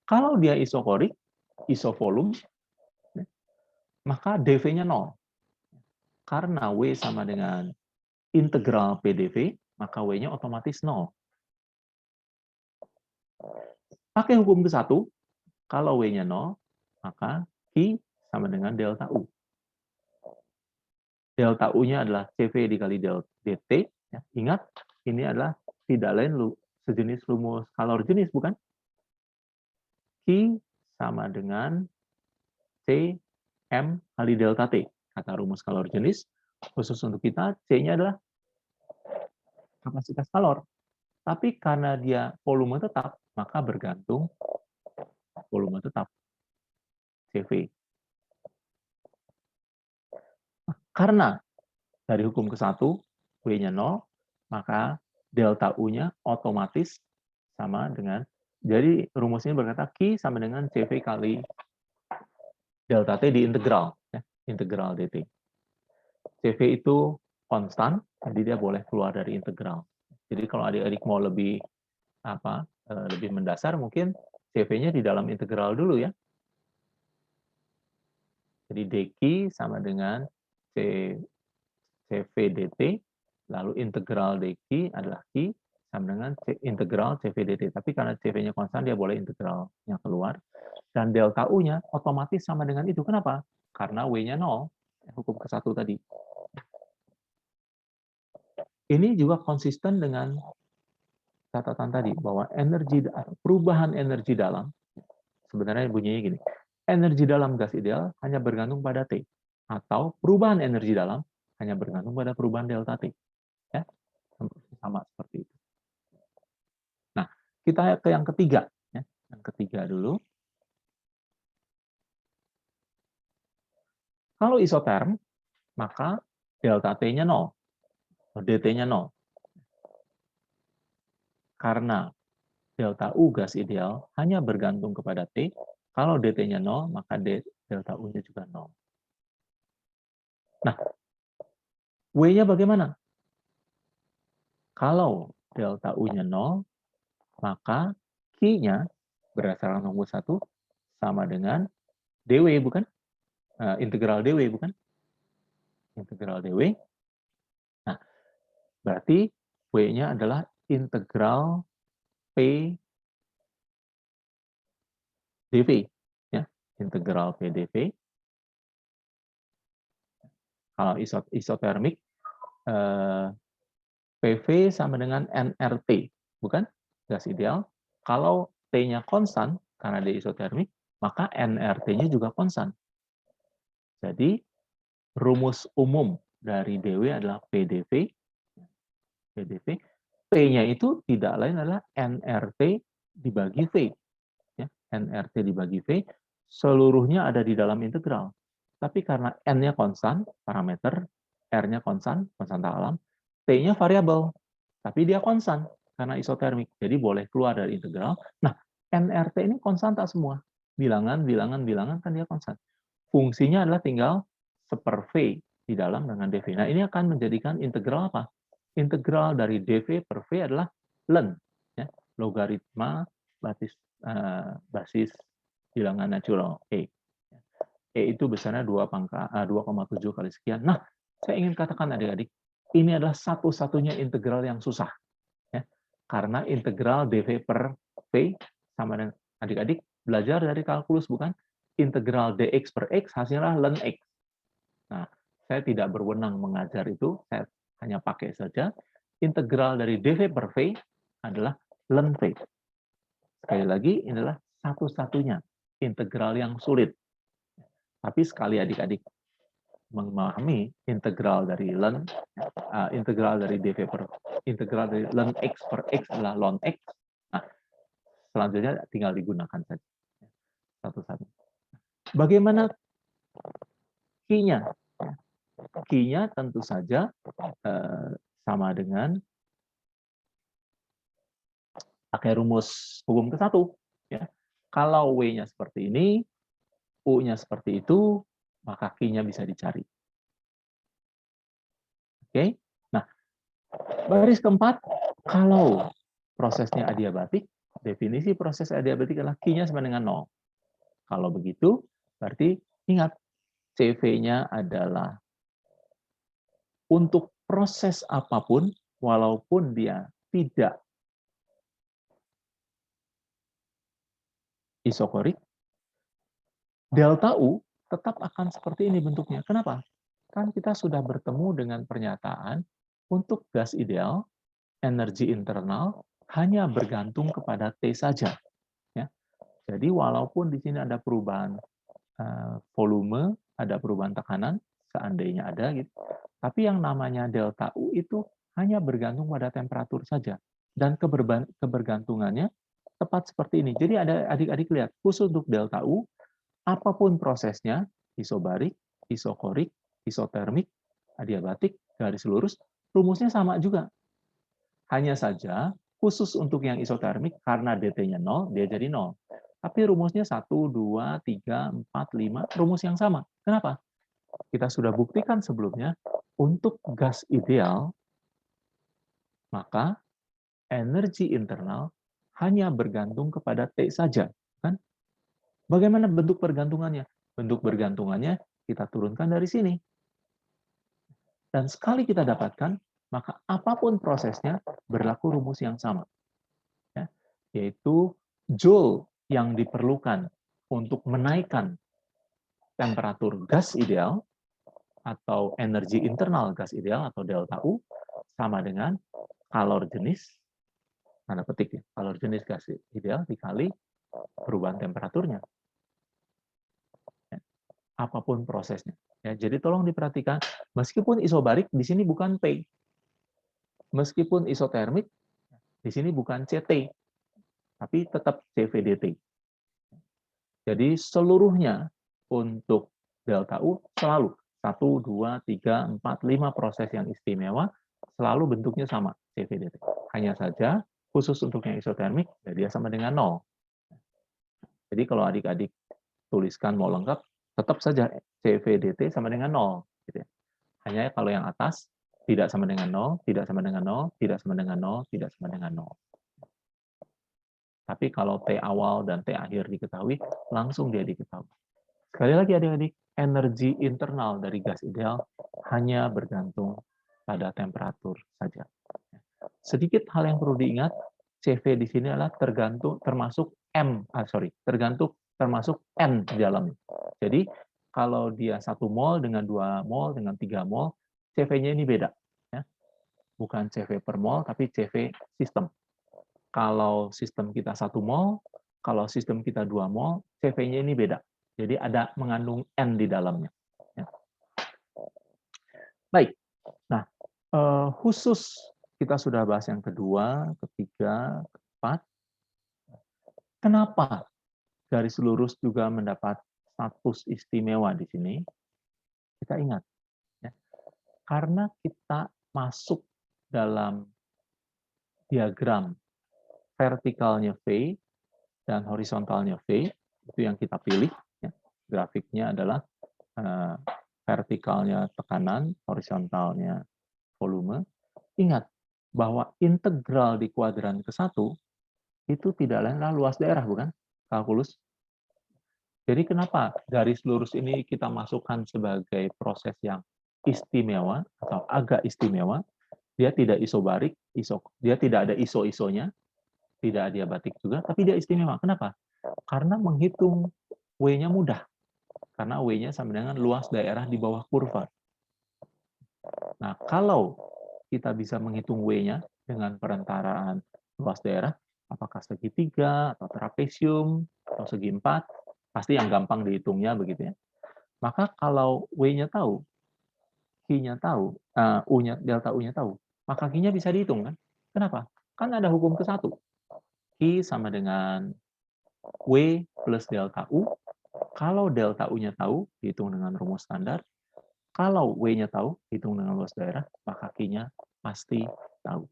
Kalau dia isokorik, isovolum, ya, maka dV-nya 0. Karena W sama dengan integral PDV, maka W-nya otomatis 0. Pakai hukum ke-1, kalau W-nya 0, maka Q sama dengan delta U. Delta U-nya adalah CV dikali dt. Ya, ingat, ini adalah tidak lain sejenis rumus kalor jenis, bukan? Q sama dengan Cm kali delta T. Kata rumus kalor jenis, khusus untuk kita, C-nya adalah kapasitas kalor. Tapi karena dia volume tetap, maka bergantung volume tetap, CV. Karena dari hukum ke-1, W-nya 0, maka delta U-nya otomatis sama dengan, jadi rumusnya berkata Q sama dengan CV kali delta T di integral, ya, integral dt. CV itu konstan, jadi dia boleh keluar dari integral. Jadi kalau adik-adik mau lebih lebih mendasar, mungkin CV-nya di dalam integral dulu, ya. Jadi dq sama dengan CV dt, lalu integral dq adalah Q sama dengan integral CV dt. Tapi karena CV-nya konstan, dia boleh integralnya keluar. Dan delta U-nya otomatis sama dengan itu. Kenapa? Karena W-nya 0, hukum ke-1 tadi. Ini juga konsisten dengan catatan tadi, bahwa perubahan energi dalam, sebenarnya bunyinya gini, energi dalam gas ideal hanya bergantung pada T, atau perubahan energi dalam hanya bergantung pada perubahan delta T. Ya, sama seperti itu. Nah, kita ke yang ketiga. Ya. Yang ketiga dulu. Kalau isoterm, maka delta T-nya 0, dt-nya 0. Karena delta U gas ideal hanya bergantung kepada T, kalau dt-nya 0, maka delta U-nya juga 0. Nah, W-nya bagaimana? Kalau delta U-nya 0, maka Q-nya berdasarkan rumus 1 sama dengan dW, bukan? Integral dW, bukan? Integral dW. Nah, berarti W-nya adalah integral P dV, ya, integral P dV. Kalau isotermik, PV sama dengan nRT, bukan? Gas ideal. Kalau T-nya konstan, karena dia isotermik, maka nRT-nya juga konstan. Jadi, rumus umum dari dW adalah PdV. PdV. P-nya itu tidak lain adalah nRT dibagi V. Ya, nRT dibagi V, seluruhnya ada di dalam integral. Tapi karena N-nya konstan, parameter, R-nya konstan, konstanta alam, T-nya variabel, tapi dia konstan karena isotermik. Jadi boleh keluar dari integral. Nah, nRT ini konstanta semua. Bilangan kan dia konstan. Fungsinya adalah tinggal seper V di dalam dengan dV. Nah, ini akan menjadikan integral apa? Integral dari dV per V adalah ln, ya, logaritma basis bilangan natural E. E itu besarnya 2,7 kali sekian. Nah, saya ingin katakan adik-adik, ini adalah satu-satunya integral yang susah. Ya. Karena integral dV per V sama dengan adik-adik belajar dari kalkulus, bukan? Integral dx per x hasilnya ln x. Nah, saya tidak berwenang mengajar itu, saya hanya pakai saja. Integral dari dV per V adalah ln V. Sekali lagi, ini adalah satu-satunya integral yang sulit. Tapi sekali adik-adik memahami integral dari ln, integral dari dV per, integral dari ln x per x adalah ln x. Nah, selanjutnya tinggal digunakan saja. Satu-satu. Bagaimana Q-nya? Q-nya tentu saja sama dengan pakai rumus hukum ke-1. Ya. Kalau W-nya seperti ini, U-nya seperti itu, maka Q-nya bisa dicari. Oke. Nah, baris keempat, kalau prosesnya adiabatik, definisi proses adiabatik adalah Q-nya sama dengan 0. Kalau begitu, berarti ingat, CV-nya adalah untuk proses apapun, walaupun dia tidak isokorik, delta U tetap akan seperti ini bentuknya. Kenapa? Kan kita sudah bertemu dengan pernyataan untuk gas ideal, energi internal hanya bergantung kepada T saja. Ya. Jadi walaupun di sini ada perubahan volume, ada perubahan tekanan, seandainya ada, gitu, tapi yang namanya delta U itu hanya bergantung pada temperatur saja. Dan kebergantungannya tepat seperti ini. Jadi ada adik-adik lihat, khusus untuk delta U, apapun prosesnya, isobarik, isokorik, isotermik, adiabatik, garis lurus, rumusnya sama juga. Hanya saja, khusus untuk yang isotermik, karena DT-nya 0, dia jadi 0. Tapi rumusnya 1, 2, 3, 4, 5, rumus yang sama. Kenapa? Kita sudah buktikan sebelumnya, untuk gas ideal, maka energi internal hanya bergantung kepada T saja. Kan? Bagaimana bentuk pergantungannya? Bentuk bergantungannya kita turunkan dari sini. Dan sekali kita dapatkan, maka apapun prosesnya berlaku rumus yang sama. Ya, yaitu Joule yang diperlukan untuk menaikkan temperatur gas ideal atau energi internal gas ideal atau delta U sama dengan kalor jenis, tanda petik ya, kalor jenis gas ideal dikali perubahan temperaturnya. Ya, apapun prosesnya. Ya, jadi tolong diperhatikan, meskipun isobarik di sini bukan P, meskipun isotermik di sini bukan CT, tapi tetap CVDT. Jadi seluruhnya untuk delta U selalu 1, 2, 3, 4, 5 proses yang istimewa selalu bentuknya sama, CVDT. Hanya saja khusus untuk yang isotermik, ya dia sama dengan 0. Jadi kalau adik-adik tuliskan mau lengkap, tetap saja CVDT sama dengan 0. Gitu ya. Hanya kalau yang atas tidak sama dengan 0, tidak sama dengan 0, tidak sama dengan 0, tidak sama dengan 0. Tapi kalau T awal dan T akhir diketahui, langsung dia diketahui. Sekali lagi adik-adik, energi internal dari gas ideal hanya bergantung pada temperatur saja. Sedikit hal yang perlu diingat, CV di sini adalah termasuk termasuk N di dalamnya. Jadi kalau dia 1 mol dengan 2 mol dengan 3 mol, CV-nya ini beda. Ya. Bukan CV per mol, tapi CV sistem. Kalau sistem kita 1 mol, kalau sistem kita 2 mol, CV-nya ini beda. Jadi ada mengandung N di dalamnya. Ya. Baik. Nah, khusus kita sudah bahas yang kedua, ketiga, keempat. Kenapa garis lurus juga mendapat status istimewa di sini? Kita ingat, ya, karena kita masuk dalam diagram vertikalnya V dan horizontalnya V, itu yang kita pilih. Ya. Grafiknya adalah vertikalnya tekanan, horizontalnya volume. Ingat bahwa integral di kuadran ke-1 itu tidak lain adalah luas daerah, bukan? Kalkulus. Jadi kenapa garis lurus ini kita masukkan sebagai proses yang istimewa atau agak istimewa? Dia tidak isobarik, dia tidak ada iso-isonya, tidak adiabatik juga, tapi dia istimewa. Kenapa? Karena menghitung W-nya mudah. Karena W-nya sama dengan luas daerah di bawah kurva. Nah, kalau kita bisa menghitung W-nya dengan perentaraan luas daerah, apakah segitiga, atau trapesium, atau segi 4, pasti yang gampang dihitungnya begitu ya. Maka kalau W-nya tahu, Q-nya tahu, U-nya, delta U-nya tahu, maka Q-nya bisa dihitung kan? Kenapa? Kan ada hukum ke-1. Q sama dengan W plus delta U. Kalau delta U-nya tahu, dihitung dengan rumus standar. Kalau W-nya tahu, hitung dengan luas daerah, maka Q-nya pasti tahu.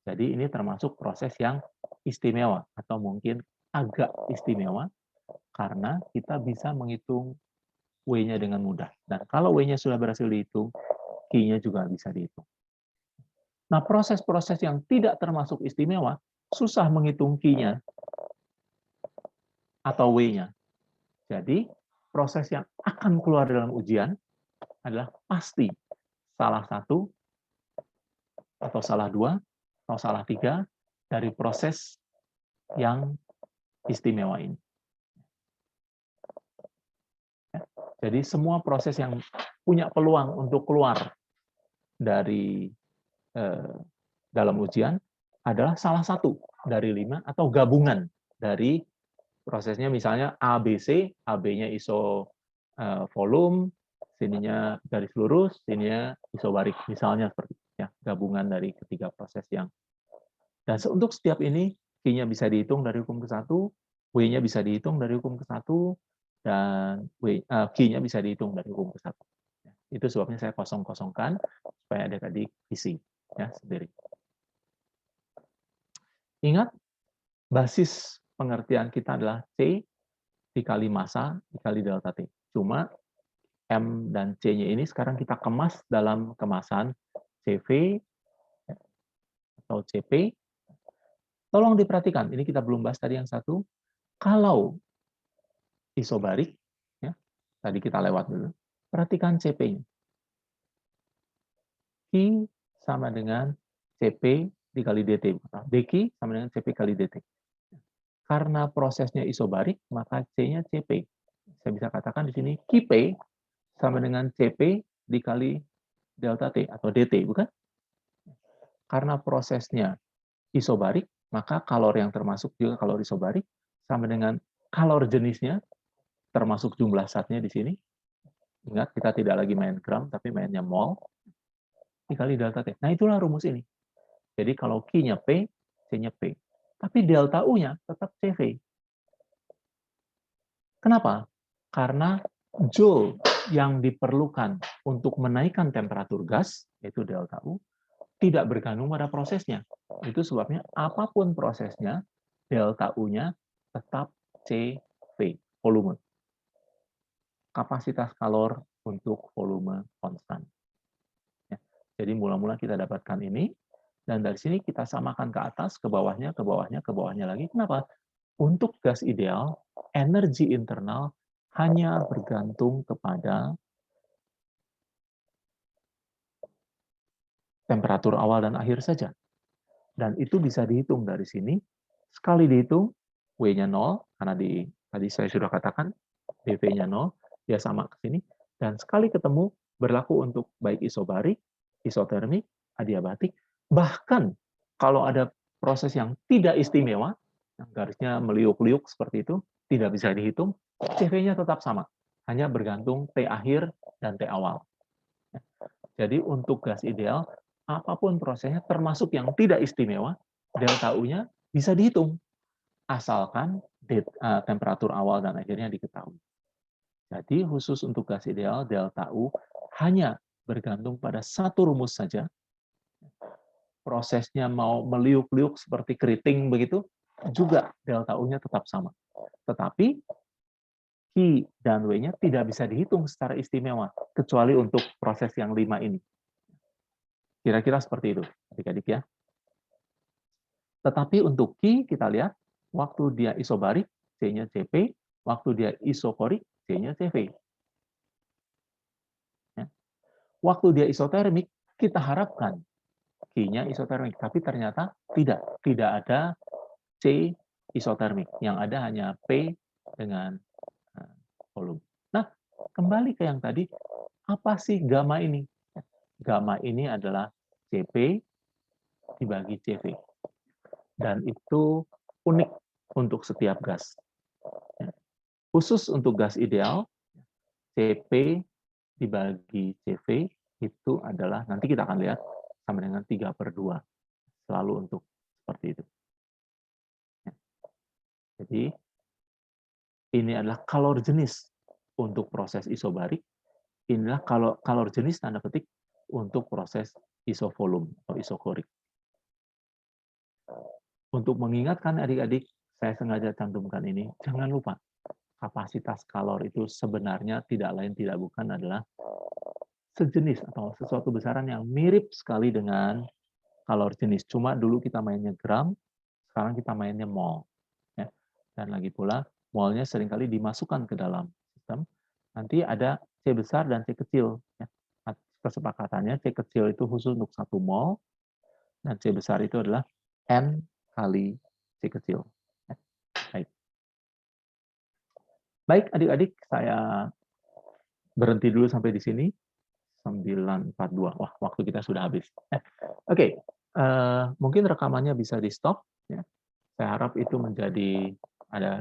Jadi ini termasuk proses yang istimewa, atau mungkin agak istimewa, karena kita bisa menghitung W-nya dengan mudah. Dan kalau W-nya sudah berhasil dihitung, Q-nya juga bisa dihitung. Nah, proses-proses yang tidak termasuk istimewa, susah menghitung Q-nya atau W-nya. Jadi, proses yang akan keluar dalam ujian adalah pasti salah satu, atau salah dua, atau salah tiga dari proses yang istimewa ini. Jadi semua proses yang punya peluang untuk keluar dari dalam ujian adalah salah satu dari 5 atau gabungan dari prosesnya, misalnya ABC, AB-nya iso volume, sininya garis lurus, sininya isobarik, misalnya seperti itu ya, gabungan dari ketiga proses yang. Dan untuk setiap ini Q-nya bisa dihitung dari hukum ke-1, W-nya bisa dihitung dari hukum ke-1, dan Q-nya bisa dihitung dari hukum ke-1. Itu sebabnya saya kosong-kosongkan supaya adik-adik isi ya sendiri. Ingat, basis pengertian kita adalah C dikali massa dikali delta T. Cuma M dan C-nya ini sekarang kita kemas dalam kemasan CV atau CP. Tolong diperhatikan, ini kita belum bahas tadi yang satu. Kalau isobarik, ya, tadi kita lewat dulu. Perhatikan CP-nya. Q sama dengan CP dikali DT. DQ sama dengan CP kali DT. Karena prosesnya isobarik, maka C-nya CP. Saya bisa katakan di sini QP sama dengan CP dikali delta T atau DT, bukan? Karena prosesnya isobarik, maka kalor yang termasuk juga kalor isobarik sama dengan kalor jenisnya, termasuk jumlah zatnya di sini. Ingat, kita tidak lagi main gram, tapi mainnya mol, dikali delta T. Nah, itulah rumus ini. Jadi kalau Q-nya P, C-nya P. Tapi delta U-nya tetap CV. Kenapa? Karena joule yang diperlukan untuk menaikkan temperatur gas, yaitu delta U, tidak bergantung pada prosesnya. Itu sebabnya apapun prosesnya, delta U-nya tetap CV, volume. Kapasitas kalor untuk volume konstan. Ya. Jadi mula-mula kita dapatkan ini, Dan dari sini kita samakan ke atas, ke bawahnya, ke bawahnya, ke bawahnya lagi. Kenapa? Untuk gas ideal, energi internal hanya bergantung kepada temperatur awal dan akhir saja. Dan itu bisa dihitung dari sini. Sekali dihitung, W-nya 0, karena tadi saya sudah katakan, dV-nya 0, dia sama ke sini. Dan sekali ketemu, berlaku untuk baik isobarik, isotermik, adiabatik. Bahkan kalau ada proses yang tidak istimewa, yang garisnya meliuk-liuk seperti itu, tidak bisa dihitung, CV-nya tetap sama. Hanya bergantung T akhir dan T awal. Jadi untuk gas ideal, apapun prosesnya, termasuk yang tidak istimewa, delta U-nya bisa dihitung. Asalkan temperatur awal dan akhirnya diketahui. Jadi khusus untuk gas ideal, delta U hanya bergantung pada satu rumus saja. Prosesnya mau meliuk-liuk seperti keriting begitu, juga delta U-nya tetap sama. Tetapi Q dan W-nya tidak bisa dihitung secara istimewa, kecuali untuk proses yang 5 ini. Kira-kira seperti itu, adik-adik ya. Tetapi untuk Q, kita lihat, waktu dia isobarik, C-nya Cp, waktu dia isokorik, C-nya Cv. Ya. Waktu dia isotermik, kita harapkan Q-nya isotermik, tapi ternyata tidak ada C isotermik, yang ada hanya P dengan volume. Nah, kembali ke yang tadi, apa sih gamma ini? Gamma ini adalah Cp dibagi Cv. Dan itu unik untuk setiap gas. Khusus untuk gas ideal, Cp dibagi Cv itu adalah, nanti kita akan lihat, sama dengan 3/2. Selalu untuk seperti itu. Jadi, ini adalah kalor jenis untuk proses isobarik. Inilah kalor jenis tanda petik untuk proses isovolume atau isokorik. Untuk mengingatkan adik-adik, saya sengaja cantumkan ini, jangan lupa, kapasitas kalor itu sebenarnya tidak lain tidak bukan adalah sejenis atau sesuatu besaran yang mirip sekali dengan kalor jenis. Cuma dulu kita mainnya gram, sekarang kita mainnya mol. Ya. Dan lagi pula, molnya seringkali dimasukkan ke dalam sistem. Nanti ada C besar dan C kecil. Ya. Kesepakatannya C kecil itu khusus untuk 1 mol, dan C besar itu adalah N kali C kecil. Ya. Baik. Baik, adik-adik, saya berhenti dulu sampai di sini. 9:42. Wah, waktu kita sudah habis. Oke. Mungkin rekamannya bisa di-stop. Ya. Saya harap itu menjadi ada